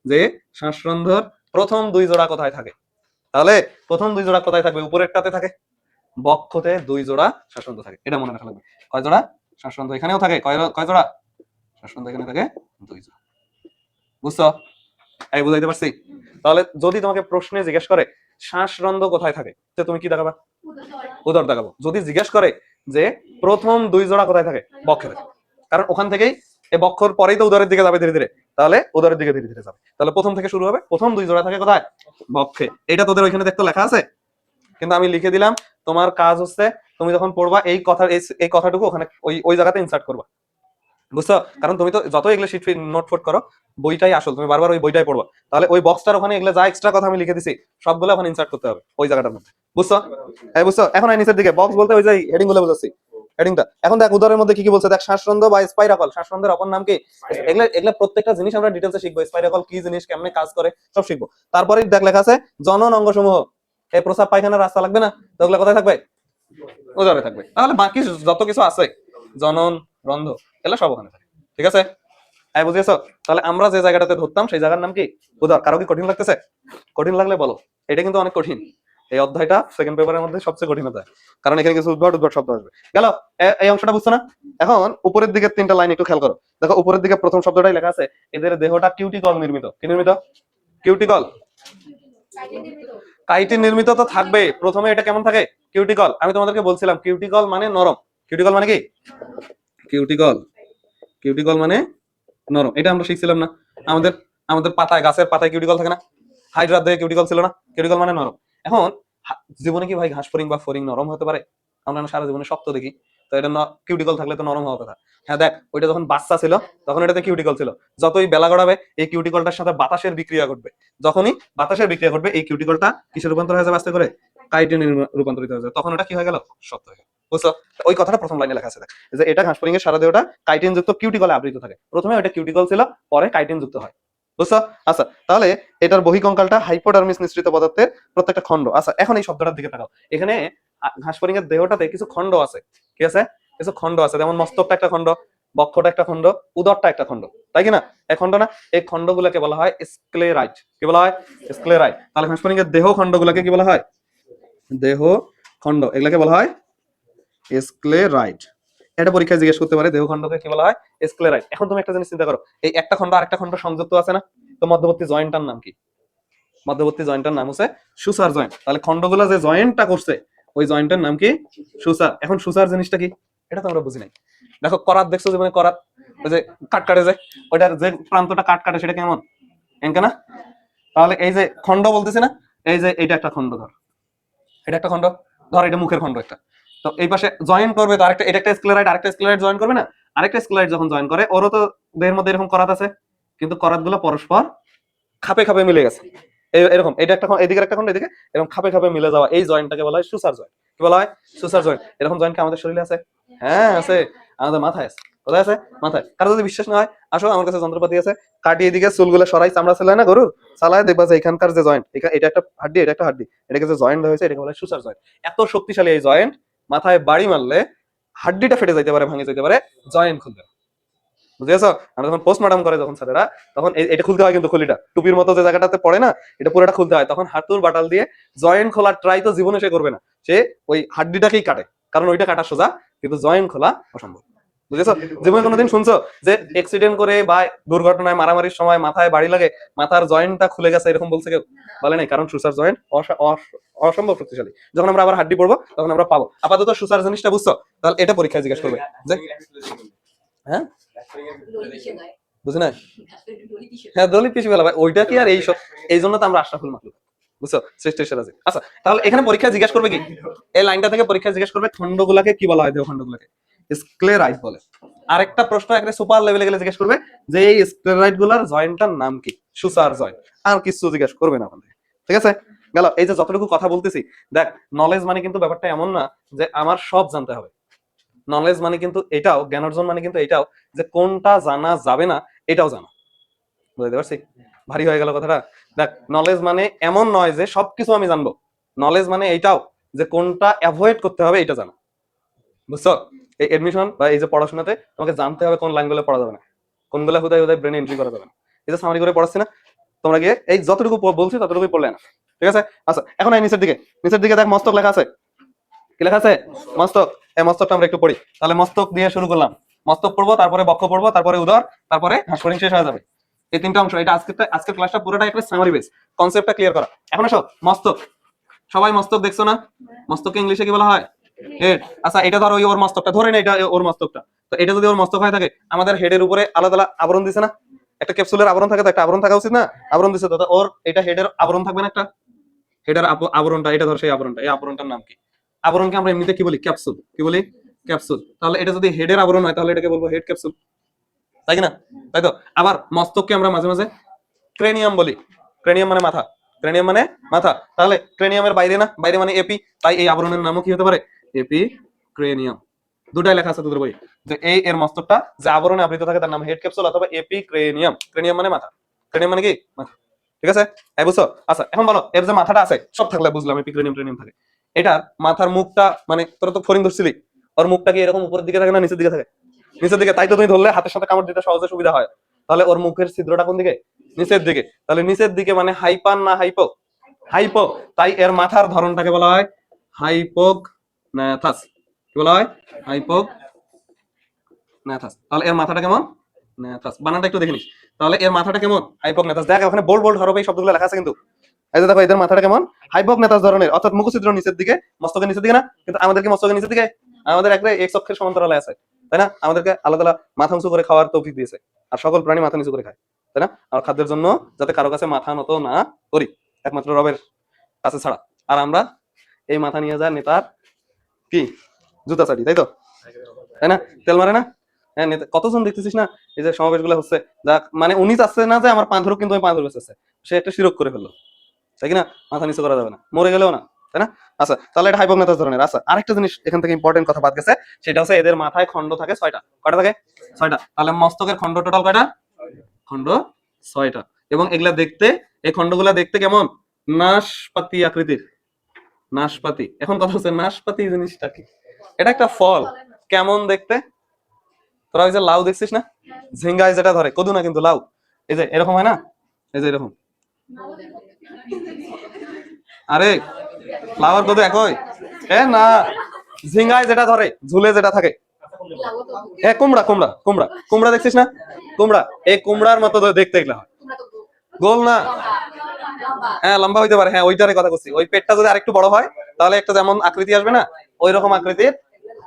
যে শ্বাসরন্ধ্রের প্রথম 2 জোড়া কোথায় থাকে। তাহলে প্রথম 2 জোড়া কোথায় থাকবে? উপরেরটাতে থাকে, বক্ষতে 2 জোড়া শ্বাসরন্ধ্র থাকে। এটা মনে রাখা লাগবে। কয় জোড়া শ্বাসরন্ধ্র এখানেও থাকে? কয় জোড়া শ্বাসরন্ধ্র এখানে থাকে? 2 জোড়া। বুঝছো? এই বুঝাইতে পারছি? তাহলে যদি তোমাকে প্রশ্নে জিজ্ঞেস করে শ্বাসরন্ধ্র কোথায় থাকে, তো তুমি কি দেখাবা? উদর দেখাবো। যদি জিজ্ঞেস করে যে প্রথম 2 জোড়া কোথায় থাকে, বক্ষে থাকে, কারণ ওখান থেকেই এই বক্ষর পরেই তো উদরের দিকে যাবে ধীরে ধীরে, তাহলে উদরের দিকে ধীরে ধীরে যাবে। তাহলে প্রথম থেকে শুরু হবে, প্রথম 2 জোড়া থাকে কোথায়? বক্ষে। এটা তোদের ওইখানে দেখতে লেখা আছে, কিন্তু আমি লিখে দিলাম। তোমার কাজ হচ্ছে, তুমি যখন পড়বা এই কথা, এই কথাটুকু ওখানে ওই ওই জায়গাতে ইনসার্ট করবা। বুঝছো? কারণ তুমি তো যত এগুলো শিট নোট ফোট করো, বইটাই আসল, তুমি বারবার ওই বইটাই পড়বা। তাহলে ওই বক্সটার ওখানে এগুলো যা এক্সট্রা কথা আমি লিখে দিছি, সবগুলো ওখানে ইনসার্ট করতে হবে ওই জায়গাটার মধ্যে। বুঝছো? হ্যাঁ, বুঝছো? এখন এই নিচের দিকে বক্স বলতে ওই যে হেডিং গুলো বুঝাচ্ছি, হেডিংটা। এখন দেখ উদরের মধ্যে কি কি বলছে, দেখ শ্বাসরন্ধ্র বা স্পাইরাকল। শ্বাসরন্ধ্রের অপর নাম কি? এগুলা এগুলা প্রত্যেকটা জিনিস আমরা ডিটেইলসে শিখবো। স্পাইরাকল কি জিনিস, কেমনে কাজ করে, সব শিখবো। তারপরে দেখ লেখা আছে জনন অঙ্গসমূহ। এই প্রস্রাব পায়খানার রাস্তা লাগবে না, তো ওগুলা কোথায় থাকবে? উদরে থাকবে। তাহলে বাকি যত কিছু আছে, জনন, রন্ধ্র, এগুলো সব ওখানে থাকে। ঠিক আছে? হ্যাঁ, বুঝেছো? তাহলে আমরা যে জায়গাটাতে ধরতাম সেই জায়গার নাম কি? উদর। কারো কি কঠিন লাগতেছে? কঠিন লাগলে বলো। এটা কিন্তু অনেক কঠিন, এই অধ্যায়টা সেকেন্ড পেপারের মধ্যে সবচেয়ে কঠিন অধ্যায়, কারণ এখানে কিছু উদ্ভট উদ্ভট শব্দ আসবে। গেল? এই অংশটা বুঝছো না? এখন উপরের দিকে 3টা লাইন একটু খেয়াল করো। দেখো উপরের দিকে প্রথম শব্দটাই লেখা আছে, এদের দেহটা কিউটিকল নির্মিত। কি নির্মিত? কিউটিকল। কাইটিন নির্মিত তো থাকবে। প্রথমে এটা কেমন থাকে? কিউটিকল। আমি তোমাদেরকে বলছিলাম কিউটিকল মানে নরম। কিউটিকল মানে কি? কিউটিকল, কিউটিকল মানে নরম। এটা আমরা শিখছিলাম না? আমাদের আমাদের পাতায়, গাছের পাতায় কিউটিকল থাকে না? হাইড্রার দেহে কিউটিকল ছিল না? কিউটিকল মানে নরম। এখন জীবনে কি ভাই ঘাস ফড়িং বা ফড়িং নরম হতে পারে? আমরা না সারা জীবনে শক্ত দেখি, তো এটা কিউটিকল থাকলে তো নরম হওয়ার কথা। হ্যাঁ দেখ, ওইটা যখন বাচ্চা ছিল তখন এটাতে কিউটিকল ছিল। যতই বেলা গড়াবে এই কিউটিকলটার সাথে বাতাসের বিক্রিয়া ঘটবে। যখনই বাতাসের বিক্রিয়া ঘটবে এই কিউটিকলটা কিসে রূপান্তর হয়ে যাবে? আস্তে করে কাইটিনে রূপান্তরিত হয়ে যাবে। তখন ওটা কি হয়ে গেল? শক্ত হয়ে গেল। বুঝছো? ওই কথাটা প্রথম লাইনে লেখা আছে, দেখ যে এটা ঘাস ফড়িং এর সারা দেহটা কাইটিন যুক্ত কিউটিকলে আবৃত থাকে। প্রথমে ওটা কিউটিকল ছিল, পরে কাইটিন যুক্ত হয়। বুঝছো? আচ্ছা, তাহলে এটার বহিকঙ্কালটা হাইপোডার্মিস নিঃসৃত পদার্থের প্রত্যেকটা খণ্ড। আচ্ছা, এখন এই শব্দটার দিকে তাকাও। এখানে ঘাস ফড়িং এর দেহটাতে কিছু খণ্ড আছে। কি আছে? কিছু খণ্ড আছে, যেমন মস্তকটা একটা খণ্ড, বক্ষটা একটা খণ্ড, উদরটা একটা খণ্ড, তাই কি না? এই খণ্ড না, এই খণ্ডগুলোকে বলা হয় স্ক্লেরাইট। কি বলা হয়? স্ক্লেরাইট। তাহলে ঘাস ফড়িং এর দেহ খণ্ডগুলোকে কি বলা হয়? দেহ খণ্ড, এগুলাকে বলা হয় স্ক্লেরাইট। এটা পরীক্ষায় জিজ্ঞেস করতে পারে দেহখণ্ডকে কি বলা হয়? স্ক্লেরাইড। এখন তুমি একটা জিনিস চিন্তা করো, এই একটা খণ্ড আরেকটা খণ্ড সংযুক্ত আছে না, তো মধ্যবর্তী জয়েন্টটার নাম কি? মধ্যবর্তী জয়েন্টটার নাম হচ্ছে সুসার জয়েন্ট। তাহলে খণ্ডগুলো যে জয়েন্টটা করছে ওই জয়েন্টের নাম কি? সুসার। এখন সুসার জিনিসটা কি এটা তো আমরা বুঝি নাই। দেখো করাত দেখছো জীবনে? করাত ওই যে কাট কাটে যে, ওইটার যে প্রান্তটা কাট কাটে সেটা কেমন? এনকে না? তাহলে এই যে খণ্ড বলতেছে না, এই যে এইটা একটা খণ্ড, ধর এটা একটা খণ্ড, ধর এটা মুখের খণ্ড একটা, তো এই পাশে জয়েন করবে তো আরেকটা, এটা একটা স্ক্লেরাইড আরেকটা স্ক্লেরাইড জয়েন করবে না? আরেকটা স্ক্লেরাইড যখন জয়েন করে ওরও তো দেহের মধ্যে এরকম করাত আছে, কিন্তু করাত গুলো পরস্পর খাপে খাপে মিলে গেছে এরকম, এটা একটা এদিকে একটা খণ্ড এদিকে এরকম খাপে খাপে মিলে যাওয়া, এই জয়েন্টটাকে বলা হয় সুসার জয়েন্ট। কি বলা হয়? সুসার জয়েন্ট। এরকম জয়েন্ট কি আমাদের শরীরে আছে? হ্যাঁ আছে, আমাদের মাথায় আছে। কোথায় আছে? মাথায়। কারো যদি বিশ্বাস না হয় আসো, আমার কাছে যন্ত্রপাতি আছে, কাটি এদিকে চুলগুলো সরাই, চামড়া ছেলে না গরুর, চালায় দেখবা যে এখানকার যে জয়েন্ট, এটা একটা হাড্ডি, এটা একটা হাড্ডি, এটাকে যে জয়েন্ট হয়েছে এটাকে বলা হয় সুসার জয়েন্ট। এত শক্তিশালী এই জয়েন্ট, মাথায় বাড়ি মারলে হাড্ডিটা ফেটে যাইতে পারে, ভাঙে যেতে পারে, জয়েন্ট খুলবে। বুঝেছো? আমরা যখন পোস্টমর্টম করে যখন স্যারেরা, তখন এটা খুলতে হয় কিন্তু খুলিটা টুপির মতো যে জায়গাটাতে পড়ে না, এটা পুরোটা খুলতে হয়। তখন হাতুর বাটাল দিয়ে জয়েন্ট খোলার ট্রাই তো জীবনে সে করবে না, সে ওই হাড্ডিটাকেই কাটে, কারণ ওইটা কাটা সোজা, কিন্তু জয়েন্ট খোলা অসম্ভব। বুঝেছো? জীবনে কোনোদিন শুনছো যে অ্যাক্সিডেন্ট করে বা দুর্ঘটনায় মারামারির সময় মাথায় বাড়ি লাগে, মাথার জয়েন্টটা খুলে গেছে, এরকম বলছে কেউ? বলে নাই, কারণ সুসার জয়েন্ট অসম্ভব শক্তিশালী। যখন আমরা আবার হাড্ডি পড়বো তখন আমরা পাবো। আপাতত সুসার জিনিসটা বুঝছো? তাহলে এটা পরীক্ষায় জিজ্ঞেস করবে যে, হ্যাঁ বুঝি না, হ্যাঁ দলিত পিসি বলা ভাই, ওইটা কি আর এই জন্য তো আমরা আশরাফুল মাখলুক, বুঝছো, শ্রেষ্ঠ সেরাজি। আচ্ছা তাহলে এখানে পরীক্ষা জিজ্ঞেস করবে কি, এই লাইনটা থেকে পরীক্ষা জিজ্ঞেস করবে খণ্ডগুলাকে কি বলা হয়? দেহ খণ্ডগুলাকে স্ক্লেরাইড বলে। আরেকটা প্রশ্ন একটা সুপার লেভেলে গেলে জিজ্ঞেস করবে যে এই স্ক্লেরাইড গুলার জয়েন্টটার নাম কি? সুসার জয়েন্ট। আর কিছু জিজ্ঞেস করবে না আমাদের। ঠিক আছে গেল। এই যে যতটুকু কথা বলতেছি, দেখ নলেজ মানে কিন্তু ব্যাপারটা এমন না যে আমার সব জানতে হবে। নলেজ মানে কিন্তু এটাও, জ্ঞান অর্জন মানে কিন্তু এটাও যে কোনটা জানা যাবে না এটাও জানা। বুঝতে পারছি? ভারী হয়ে গেল কথাটা। দেখ নলেজ মানে এমন নয় যে সবকিছু আমি জানবো, নলেজ মানে এইটাও যে কোনটা অ্যাভয়েড করতে হবে এটা জানা। বুঝছো? এই এডমিশন বা এই যে পড়াশোনাতে তোমাকে জানতে হবে কোন লাইনগুলো পড়া যাবে না, কোনগুলো হুদায় হুদায় ব্রেনে এন্ট্রি করা যাবে না। এই যে সামারি করে পড়াচ্ছি না, তোমরা গিয়ে এই যতটুকু বলছি ততটুকুই পড়লে না। ঠিক আছে? আচ্ছা এখন এই নিচের দিকে দেখ মস্তক লেখা আছে। কি লেখা আছে? মস্তক। এই মস্তকটা আমরা একটু পড়ি। তাহলে মস্তক দিয়ে শুরু করলাম। মস্তক পড়বো, তারপরে বক্ষ পড়বো, তারপরে উদর, তারপরে হাঁসফড়িং শেষ হয়ে যাবে। এই তিনটা অংশ। এটা আজকের ক্লাসটা পুরোটা একটা সামারি বেস, কনসেপ্টটা ক্লিয়ার করা। এখন আসো মস্তক। সবাই মস্তক দেখছো না? মস্তককে ইংলিশে কি বলা হয়? হেড। আচ্ছা এটা ধর ওই ওর মস্তকটা, ধরে না এটা ওর মস্তকটা, তো এটা যদি ওর মস্তক হয়ে থাকে, আমাদের হেডের উপরে আলাদা আলাদা আবরণ দিছে না? একটা ক্যাপসুলের আবরণ থাকে, তো একটা আবরণ থাকা উচিত না? আবরণ দিছে তো ওর এটা হেডের আবরণ থাকবে না একটা? হেডের আবরণটা, এটা ধর সেই আবরণটা, এই আবরণটার নাম কি? আবরণকে আমরা এমনিতে কি বলি? ক্যাপসুল। কি বলি? ক্যাপসুল। তাহলে এটা যদি হেডের আবরণ হয় তাহলে এটাকে বলবো হেড ক্যাপসুল, তাই না? তাই তো। আবার মস্তককে আমরা মাঝে মাঝে ক্রেনিয়াম বলি। ক্রেনিয়াম মানে মাথা, ক্রেনিয়াম মানে মাথা। তাহলে ক্রেনিয়ামের বাইরে না, বাইরে মানে এপি, তাই এই আবরণের নামও কি হতে পারে? Epicranium. দুটাই লেখা আছে তোদের বই যে এই এর মস্তকটা যে আবরণে আবৃত থাকে তার নাম হেড ক্যাপসুল অথবা এপি ক্রেনিয়াম। ক্রেনিয়াম মানে মাথা, ক্রেনিয়াম মানে কি? মাথা। ঠিক আছে? এই বুঝছো? আচ্ছা এখন বলো, এর যে মাথাটা আছে সব থাকলে বুঝলাম এপি ক্রেনিয়াম ক্রেনিয়াম থাকে, এটার মাথার মুখটা মানে তোরা তো ফরিং ধরছিলি, ওর মুখটা কি এরকম উপরের দিকে থাকে না নিচের দিকে থাকে? নিচের দিকে। তাই তো তুমি ধরলে হাতের সাথে কামড় দিতে সহজে সুবিধা হয়। তাহলে ওর মুখের ছিদ্রটা কোন দিকে? নিচের দিকে। তাহলে নিচের দিকে মানে হাইপান না হাইপো? হাইপো। তাই এর মাথার ধরনটাকে বলা হয় হাইপোগনাথাস। কি বলা হয়? হাইপোগনাথাস। তাহলে এর মাথাটা কেমন? নাথাস। বানানটা একটু দেখে নিস। তাহলে এর মাথাটা কেমন? হাইপোগনাথাস। দেখ ওখানে বোল্ড বোল্ড হরফে এই শব্দগুলো লেখা আছে কিন্তু। এই যে দেখো এদের মাথাটা কেমন? হাইপোগনাথাস ধরনের, অর্থাৎ মুখছিদ্র নিচের দিকে, মস্তকের নিচের দিকে না? কিন্তু আমাদেরকে মস্তকের নিচের দিকে, আমাদের একটা এক্স অক্ষের সমান্তরালে আছে, তাই না? আমাদেরকে আলাদা আলাদা মাথা উঁচু করে খাওয়ার তৌফিক দিয়েছে, আর সকল প্রাণী মাথা নিচু করে খায়, তাই না? আর খাদ্যের জন্য যাতে কারো কাছে মাথা নত না করি, একমাত্র রবের কাছে ছাড়া। আর আমরা এই মাথা নিয়ে যা নেতার কি জুতা চাটি, তাই তো, তাই না? তেল মারে না? হ্যাঁ কতজন দেখতেছিস না এই যে সমাবেশ গুলো হচ্ছে, যা মানে উনি চাচ্ছে না যে আমার পা ধরুক, কিন্তু ওই পা ধরে চাচ্ছে, সে একটা শিরক করে ফেললো, তাই কিনা? মাথা নিচু করা যাবে না, মরে গেলেও না, তাই না? আচ্ছা তাহলে এটা হাইপোগনাথাস ধরনের। আচ্ছা আরেকটা জিনিস এখান থেকে ইম্পর্টেন্ট কথা বাদ গেছে, সেটা হচ্ছে এদের মাথায় খন্ড থাকে 6টা। কয়টা থাকে? 6টা। তাহলে মস্তকের খন্ড টোটাল কয়টা? খন্ড 6টা। এবং এগুলা দেখতে, এই খন্ডগুলা দেখতে কেমন? নাশপাতি আকৃতির। নাশপাতি। এখন কথা হচ্ছে নাশপাতি জিনিসটা কি? এটা একটা ফল। কেমন দেখতে? তোরা ওই যে লাউ দেখছিস না, ঝিঙ্গায় যেটা ধরে, কদু না কিন্তু লাউ, এই যে এরকম হয় না, এই যে এরকম। আরে লাউ আর কদু একই? এ না, ঝিঙ্গায় যেটা ধরে, ঝুলে যেটা থাকে, কুমড়া কুমড়া কুমড়া কুমড়া দেখছিস না? কুমড়া, এই কুমড়ার মতো দেখতে এগুলা হয়। গোল না, হ্যাঁ লম্বা হইতে পারে, হ্যাঁ ওইটারই কথা বলছি। ওই পেটটা যদি আরেকটু বড় হয় তাহলে একটা যেমন আকৃতি আসবে না, ওই রকম আকৃতির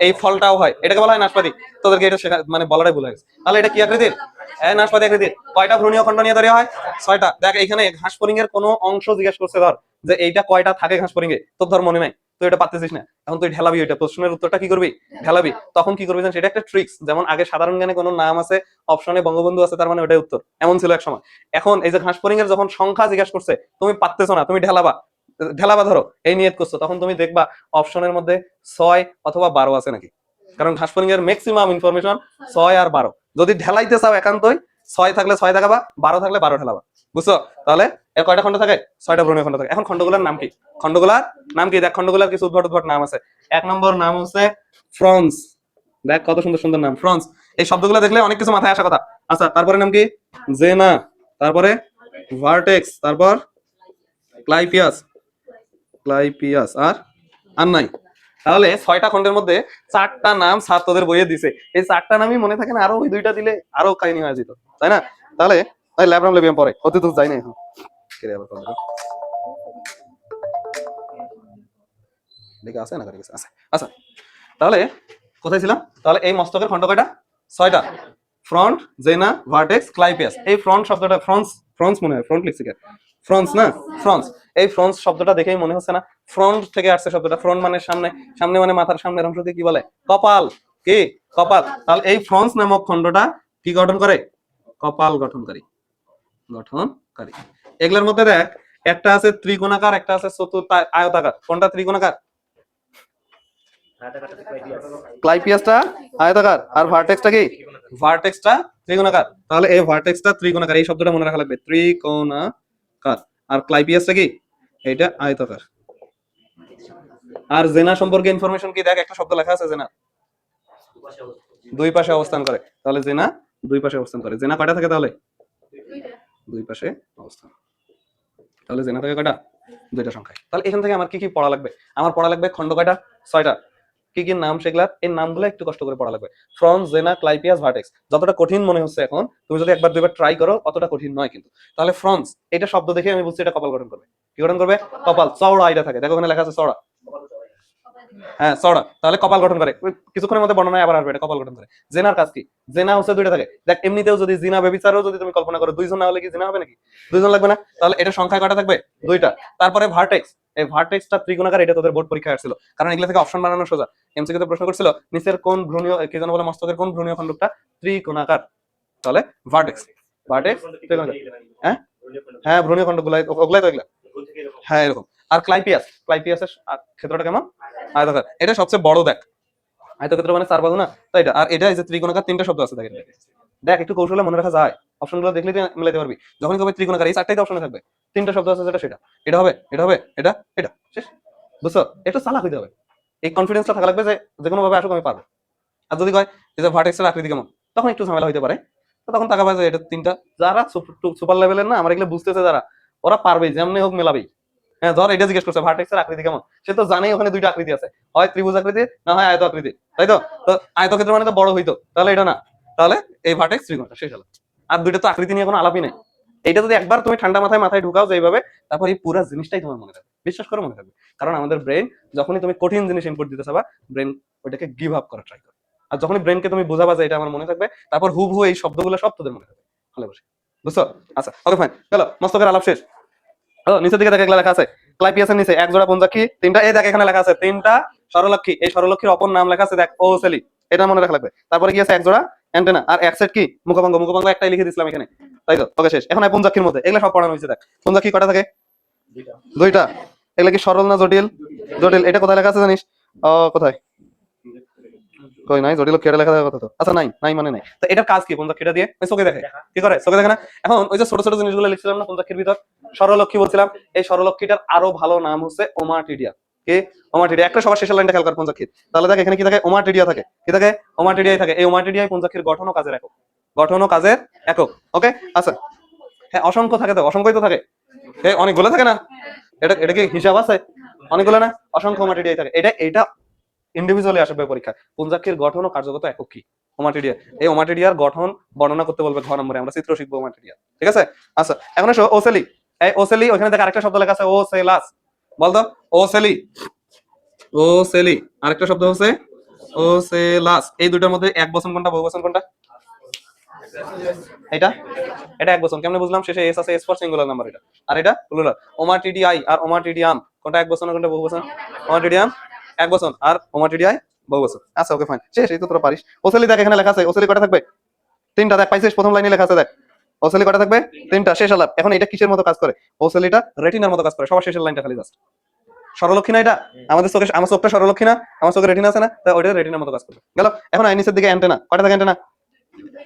এই ফলটাও হয়। এটাকে বলা হয় নাশপাতি। তোদেরকে এটা শেখা মানে বলাটাই ভুল হয়ে গেছে। তাহলে এটা কি আকৃতির? হ্যাঁ নাশপাতি আকৃতির। কয়টা ভ্রূণীয় খণ্ড নিয়ে তৈরি হয়? 6টা। দেখ এখানে ঘাস ফড়িং এর কোনো অংশ জিজ্ঞেস করছে ধর যে এইটা কয়টা থাকে ঘাস ফড়িং এ, তোর ধর মনে নাই, তুই এটা পারতেছিস না, এখন তুই ঢেলাবি, ওইটা প্রশ্নের উত্তরটা কি করবি? ঢেলাবি। তখন কি করবি জানিস? এটা একটা ট্রিক্স। যেমন আগে সাধারণ জ্ঞানে কোনো নাম আছে, অপশনে বঙ্গবন্ধু আছে, তার মানে ওটাই উত্তর, এমন ছিল এক সময়। এখন এই যে ঘাস ফড়িং এর যখন সংখ্যা জিজ্ঞাসা করছে, তুমি পারতেছো না, তুমি ঢেলাবা, ঢেলাবা ধরো এই নিয়ত করছো, তখন তুমি দেখবা অপশনের মধ্যে 6 অথবা 12 আছে নাকি। কারণ ঘাস ফড়িং এর ম্যাক্সিমাম ইনফরমেশন 6 আর 12। যদি ঢেলাইতে চাও একান্তই 6 থাকলে 6 দেখাবা, 12 থাকলে 12 ঢেলাবা। বুঝছো? তাহলে এর কয়টা খন্ড থাকে? 6টা ভ্রূণীয় খন্ড থাকে। এখন খন্ডগুলোর নাম কি? খন্ডগুলার নাম কি? দেখ খন্ডগুলার কিছু উদ্ভট উদ্ভট নাম আছে। 1 নম্বর নাম হচ্ছে ফ্রন্স। দেখ কত সুন্দর সুন্দর নাম, ফ্রন্স। এই শব্দগুলো দেখলে অনেক কিছু মাথায় আসা কথা। আচ্ছা, তারপরে নাম কি? জেনা, তারপরে ভার্টেক্স, তারপর ক্লাইপিয়াস, ক্লাইপিয়াস আর আর নাই। তাহলে 6টা খন্ডের মধ্যে 4টা নাম স্যার তোদের বইয়ে দিছে। এই 4টা নামই মনে থাকে না, আরো ওই 2টা দিলে আরো কাহিনী হয়ে যেত, তাই না? তাহলে ল্যাবরাম লেবিয়াম পরে হতে তো যাই না এখন। কে রে আবার কল দিলো? দেখে আছে না, আছে আছে। আচ্ছা, তাহলে কোথায় ছিলাম? তাহলে এই মস্তকের খন্ড কয়টা? 6টা। ফ্রন্ট, জেনা, ভার্টেক্স, ক্লাইপিয়াস। এই ফ্রন্ট শব্দটা ফ্রন্স, ফ্রন্স মনে হয়, ফ্রন্ট লিখছি কে? ফ্রন্স না, ফ্রন্স। এই ফ্রন্স শব্দটা দেখেই মনে হচ্ছে না ফ্রন্ট থেকে আসছে শব্দটা। ফ্রন্ট মানে সামনে, সামনে মানে মাথার সামনের অংশকে কি বলে? কপাল। কি? কপাল। তাহলে এই ফ্রন্স নামক খন্ডটা কি গঠন করে? কপাল গঠনকারী, গঠনকারী। এগুলোর মধ্যে দেখ, একটা আছে ত্রিকোণাকার, একটা আছে চতুর্থ আয়তাকার। কোনটা ত্রিকোণাকার? ক্লাইপিয়াসটা আয়তাকার, আর ভার্টেক্সটা কি? ভার্টেক্সটা ত্রিকোণাকার। তাহলে এই ভার্টেক্সটা ত্রিকোণাকার, এই শব্দটা মনে রাখা লাগবে, ত্রিকোণাকার। আর ক্লাইপিয়াসটা কি? এটা আয়তাকার। আর জেনা সম্পর্কে ইনফরমেশন কি? দেখ একটা শব্দ লেখা আছে জেনা, দুই পাশে অবস্থান করে। তাহলে জেনা দুই পাশে অবস্থান করে। জেনা কয়টা থাকে তাহলে? দুই পাশে অবস্থান। তাহলে জেনা থাকে কয়টা? 2টা সংখ্যায়। তাহলে এখান থেকে আমার কি কি পড়া লাগবে? আমার পড়া লাগবে খন্ড কয়টা? 6টা। কি কি নাম সেগুলার? এই নামগুলো একটু কষ্ট করে পড়া লাগবে। ফ্রন্স, জেনা, ক্লাইপিয়াস, ভার্টেক্স। যতটা কঠিন মনে হচ্ছে এখন, তুমি যদি একবার দুইবার ট্রাই করো অতটা কঠিন নয় কিন্তু। তাহলে ফ্রন্স, এটা শব্দ দেখে আমি বুঝছি এটা কপাল গঠন করবে। কি গঠন করবে? কপাল। চওড়া এটা থাকে, দেখো ওখানে লেখা আছে চওড়া। হ্যাঁ চওড়া, তাহলে কপাল গঠন করে। কিছুক্ষণের মধ্যে বর্ণনায় আবার আসবে এটা কপাল গঠন করে। জেনার কাজ কি? জেনা হচ্ছে 2টা থাকে। দেখ এমনিতেও যদি জিনা ব্যভিচারও যদি তুমি কল্পনা করো, 2জন না হলে কি জিনা হবে নাকি? 2জন লাগবে না? তাহলে এটা সংখ্যা কয়টা থাকবে? 2টা। তারপরে ভার্টেক্স, এই ভার্টেক্সটা ত্রিকোণাকার। এটা তোদের বোর্ড পরীক্ষায় আসছিল, কারণ এগুলো থেকে অপশন বানানো সোজা। এমসিকিউ তে প্রশ্ন করছিল নিচের কোন ভ্রূণীয়, কি যেন বলে, মস্তকের কোন ভ্রূণীয় খণ্ডকটা ত্রিকোণাকার? তাহলে ভার্টেক্স, ভার্টেক্স ত্রিকোণাকার। হ্যাঁ হ্যাঁ, ভ্রূণীয় খণ্ডকগুলাই ওগুলাই তো এগুলা। হ্যাঁ এরকম। আর ক্লাইপিয়াস, ক্লাইপিয়াসের ক্ষেত্রটা কেমন? আয়তাকার। এটা সবচেয়ে বড়। দেখ আয়তক্ষেত্র মানে 4 বাহু না, তাই এটা। আর এটা এই যে ত্রিকোণাকার 3টা শব্দ আছে, দেখ দেখ একটু কৌশলে মনে রাখা যায়। অপশনগুলো দেখলে মিলাতে পারবি। যখনই কবে ত্রিকোণাকার, এই 4টাই তো অপশনে থাকবে। 3টা শব্দ আছে, যেটা সেটা, এটা হবে, এটা হবে, এটা এটা শেষ। বুঝছো? একটু চালাক হইতে হবে, এই কনফিডেন্সটা থাকা লাগবে যে যেকোনো ভাবে আসুক আমি পারবো। আর যদি কয় যে ভার্টেক্সের আকৃতি কেমন, তখন একটু ঝামেলা হইতে পারে। তো তখন তাকাবা যে এটা 3টা। যারা সুপার লেভেলের না, আমার এগুলো বুঝতেছে যারা, ওরা পারবে, যেমনি হোক মেলাবেই। হ্যাঁ ধর এটা জিজ্ঞেস করছে ভার্টেক্সের আকৃতি কেমন, সে তো জানেই ওখানে 2টা আকৃতি আছে, হয় ত্রিভুজ আকৃতি না হয় আয়ত আকৃতি, তাই তো? তো আয়তক্ষেত্র মানে তো বড় হইতো, তাহলে এটা না, তাহলে এই ভার্টেক্স ত্রিকোণটা শেষ হলো। আর 2টা তো আকৃতি নিয়ে কোনো আলাপই নেই। এইটা যদি একবার তুমি ঠান্ডা মাথায় ঢুকাও যে এইভাবে, তারপর এই পুরো জিনিসটাই তোমার মনে থাকবে, বিশ্বাস করে মনে থাকবে। কারণ আমাদের ব্রেন যখনই তুমি কঠিন জিনিস ইনপুট দিতে চাবা, ব্রেন ওইটাকে গিভ আপ করার ট্রাই করে। আর যখনই ব্রেনকে তুমি বোঝাবা যে এটা আমার মনে থাকবে, তারপর হুবহু এই শব্দগুলো সব তোদের মনে থাকবে। ভালো বসে, বুঝছো? আচ্ছা ওকে ফাইন, চলো মস্তকের আলাপ শেষ। নিচের দিকে দেখে লেখা আছে ক্লাইপিয়াসের নিচে 1 জোড়া পঞ্চাক্ষী, 3টা। এই দেখ এখানে লেখা আছে 3টা সরলক্ষী। এই সরলক্ষীর অপর নাম লেখা আছে দেখ ওসেলি, এটা মনে রাখা লাগবে। তারপরে কি আছে? 1 জোড়া অ্যান্টেনা, আর এক সেট কি? মুখভঙ্গ। মুখভঙ্গ একটাই লিখে দিছিলাম এখানে, তাই তো? ওকে শেষ। এখন পঞ্চাক্ষীর মধ্যে এগুলো সব পড়ানো হয়েছে। দেখ পঞ্চাক্ষী কয়টা থাকে? 2টা। এগুলো কি সরল না জটিল? জটিল। এটা কোথায় লেখা আছে জানিস? কোথায়? কই নাই, জটিল কেটে লেখা থাকার কথা তো। আচ্ছা নাই, নাই মানে নাই। তো এটার কাজ কি? পঞ্চাক্ষীটা দিয়ে চোখে দেখে, কি করে? চোখে দেখে না। এখন ওই যে ছোট ছোট জিনিসগুলো লিখছিলাম না পঞ্চাক্ষীর ভিতর, সরলক্ষী বলছিলাম। এই সরলক্ষীটার আরো ভালো নাম হচ্ছে ওমাটিডিয়া। কি? ওমাটিডিয়া। একটা সবার শেষের লাইনটা খেয়াল কর পঞ্চাক্ষীর। তাহলে দেখ এখানে কি থাকে? ওমাটিডিয়া থাকে। কি থাকে? ওমাটিডিয়াই থাকে। এই ওমাটিডিয়াই পঞ্চাক্ষীর গঠন ও কাজের একক, গঠন ও কাজের একক। ওকে আচ্ছা। হ্যাঁ অসংখ্য থাকে তো, অসংখ্যই তো থাকে। অনেকগুলো থাকে না? এটা এটা কি হিসাব আছে? অনেকগুলো না, অসংখ্য ওমাটিডিয়াই থাকে। এটা এটা ইন্ডিভিজুয়ালি আসবে পরীক্ষা। পুঞ্জাক্ষীর গঠন ও কার্যগত একক কি? ওমাটিডিয়া। এই ওমাটিডিয়ার গঠন বর্ণনা করতে বলবে ঘ নম্বরে, আমরা চিত্র শিখবো ওমাটিডিয়া। ঠিক আছে, আচ্ছা এখন এসো ওসেলি। এই ওসেলি, ওখানে দেখো আরেকটা শব্দ লেখা আছে ওসেলাস, বলতো ওসেলি। ওসেলি, আরেকটা শব্দ হচ্ছে ওসেলাস। এই দুটোর মধ্যে এক বচন কোনটা, বহু বচন কোনটা? এটা এটা এক বচন। কেমনে বুঝলাম? শেষে এস আছে, এস ফর সিঙ্গুলার নাম্বার এটা, আর এটা প্লুরাল। ওমাটিডিআই আর ওমাটিডিয়াম কোনটা এক বচন আর কোনটা বহু বচন? ওমাটিডিয়াম এক বচন আর ওমাটিডিআই বহু বচন। আচ্ছা ওকে ফাইন, শেষ। এই তো তোরা পারিস। ওসেলি দেখ এখানে লেখা আছে, ওসেলি কটা থাকবে? তিনটা। দেখ পাইছিস, প্রথম লাইনে লেখা আছে, দেখ ওসেলি কটা থাকবে? তিনটা। শেষ আলাপ। এখন এটা কিসের মতো কাজ করে? ওসেলিটা রেটিনার মতো কাজ করে। সবার শেষের লাইনটা খালি জাস্ট সরলক্ষী না এটা? আমাদের চোখে, আমার চোখটা সরলক্ষী না? আমার চোখে রেটিনা আছে না? তা ওইটা রেটিনার মতো কাজ করবে। গেল। এখন আইনিসের দিকে অ্যান্টেনা কয়টা থাকে? অ্যান্টেনা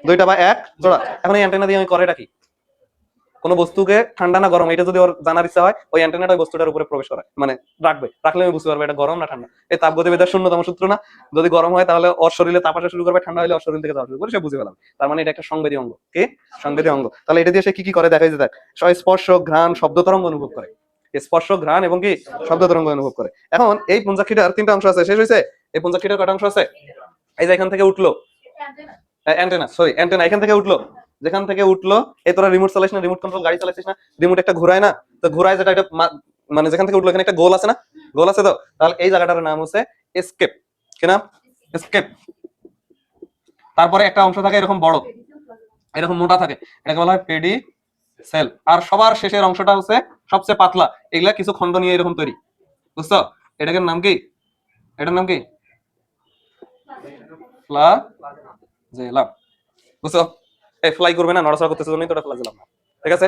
দুইটা বা এক জোড়া। এখন এই অ্যান্টেনা দিয়ে আমি করেটা কি? কোন বস্তুকে ঠান্ডা না গরম এটা যদি ওর জানার ইচ্ছা হয়, ওই অ্যান্টেনাটা ওই বস্তুটার উপরে প্রবেশ করে, মানে রাখবে, রাখলে আমি বুঝতে পারবো এটা গরম না ঠান্ডা। এই তাপগতিবেদের শূন্যতম সূত্র না? যদি গরম হয় তাহলে ওর শরীরে তাপ আসা শুরু করবে, ঠান্ডা হলে ওর শরীর থেকে যাওয়া শুরু করে, সে বুঝে পেলাম। তার মানে এটা একটা সংবেদী অঙ্গ। কি সংবেদী অঙ্গ? তাহলে এটা দিয়ে সে কি কি করে দেখাই যে, দেখ স্পর্শ, ঘ্রাণ, শব্দ তরঙ্গ অনুভব করে। স্পর্শ, ঘ্রাণ এবং কি শব্দ তরঙ্গ অনুভব করে। এখন এই পুঞ্জাক্ষীটার তিনটা অংশ আছে, শেষ হয়েছে? এই পুঞ্জাক্ষীটার কয়টা অংশ আছে? এই যে এখান থেকে উঠলো অ্যান্টেনা, সরি অ্যান্টেনা এখান থেকে উঠলো, যেখান থেকে উঠলো, এই তোরা রিমোট চালাইস না, রিমোট কন্ট্রোল গাড়ি চালাইছিস না, রিমোট একটা ঘুরায় না? তো ঘুরায় যেটা, এটা মানে যেখান থেকে উঠলো এখানে একটা গোল আছে না? গোল আছে তো? তাহলে এই জায়গাটার নাম হচ্ছে এসকেপ। কি নাম? এসকেপ। তারপরে একটা অংশ থাকে এরকম বড়, এরকম মোটা থাকে, এটাকে বলা হয় পেডি সেল। আর সবার শেষের অংশটা হচ্ছে সবচেয়ে পাতলা, এগুলা কিছু খন্ড নিয়ে এরকম তৈরি, বুঝছো? এটাকে নাম কি? এটার নাম কি? ফ্লাজেলাম। বুঝছো? এই ফ্লাই করবে না, নড়াচড়া করতেছে জন্যই তো এটা ফ্লাজেলাম না। ঠিক আছে,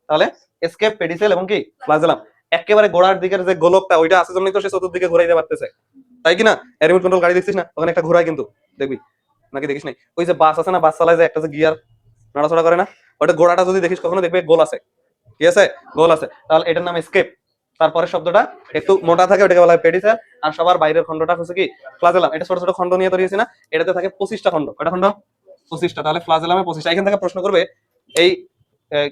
তাহলে এসকেপ, পেডিসেল এবং কি ফ্লাজেলাম। একেবারে গোড়ার দিকের যে গোলকটা ওইটা আছে জন্যই তো সে চতুর্দিকে ঘুরাইতে পারতেছে, তাই কি না? রিমোট কন্ট্রোল গাড়ি দেখছিস না, ওখানে একটা ঘুরায় কিন্তু, দেখবি নাকি দেখিস নাই? ওই যে বাস আছে না, বাস চালায় যে একটা যে গিয়ার নড়াচড়া করে না, ওটা গোড়াটা যদি দেখিস কখনো দেখবে গোল আছে। ঠিক আছে, গোল আছে। তাহলে এটার নাম এসকেপ। তারপরে শব্দটা একটু মোটা থাকে, ওটাকে বলা হয় পেডিসেল। আর সবার বাইরের খন্ডটা হচ্ছে কি ফ্লাজেলাম। এটা ছোট ছোট খন্ড নিয়ে তৈরি হয়েছে না? এটাতে থাকে 25টা খন্ড। কয়টা খন্ড? 25টা। তাহলে ফ্লাজেলামে 25টা। এখান থেকে প্রশ্ন করবে এই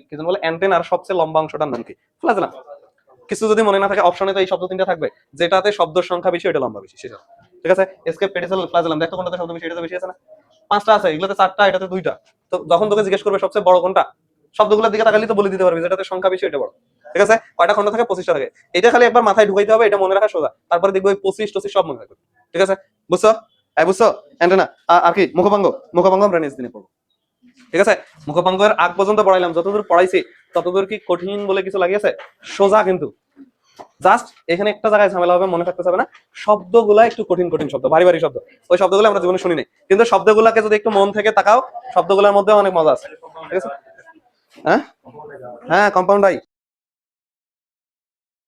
কি যেন বলে অ্যান্টেনার সবচেয়ে লম্বা অংশটার নাম কি? ফ্লাজেলাম। কিছু যদি মনে না থাকে অপশনে তো এই শব্দ তিনটা থাকবে, যেটাতে শব্দের সংখ্যা বেশি ওটা লম্বা বেশি, সেটা। ঠিক আছে, এসকেপ, পেডিসেল, ফ্লাজেলাম। দেখো কোনটাতে শব্দ বেশি? এটাতে বেশি আছে না? 5টা আছে, এগুলোতে 4টা, এটাতে 2টা। তো যখন তোকে জিজ্ঞেস করবে সবচেয়ে বড় কোনটা, শব্দগুলোর দিকে তাকালেই তো বলে দিতে পারবি যেটাতে সংখ্যা বেশি ওটা বড়। ঠিক আছে, কয়টা খন্ড থাকে? 25টা থাকে। এটা খালি একবার মাথায় ঢুকাইতে হবে, এটা মনে রাখা সোজা। তারপরে দেখবো ওই 25-25 সব মনে থাকবে। ঠিক আছে, বুঝছো? বুঝছো? অ্যান্টেনা আর কি মুখপাঙ্গ। মুখপাঙ্গ আমরা নেক্সট দিনে পড়বো। ঠিক আছে, মুখপাঙ্গের আগ পর্যন্ত পড়াইলাম, যতদূর পড়াইছি ততদূর কি কঠিন বলে কিছু লাগিয়েছে? সোজা কিন্তু। জাস্ট এখানে একটা জায়গায় ঝামেলা হবে, মনে থাকতে হবে না, শব্দগুলা একটু কঠিন কঠিন শব্দ, ভারী ভারী শব্দ। ওই শব্দগুলো আমরা জীবনে শুনি নাই, কিন্তু শব্দগুলাকে যদি একটু মন থেকে তাকাও, শব্দগুলোর মধ্যে অনেক মজা আছে। ঠিক আছে, হ্যাঁ হ্যাঁ, কম্পাউন্ড আই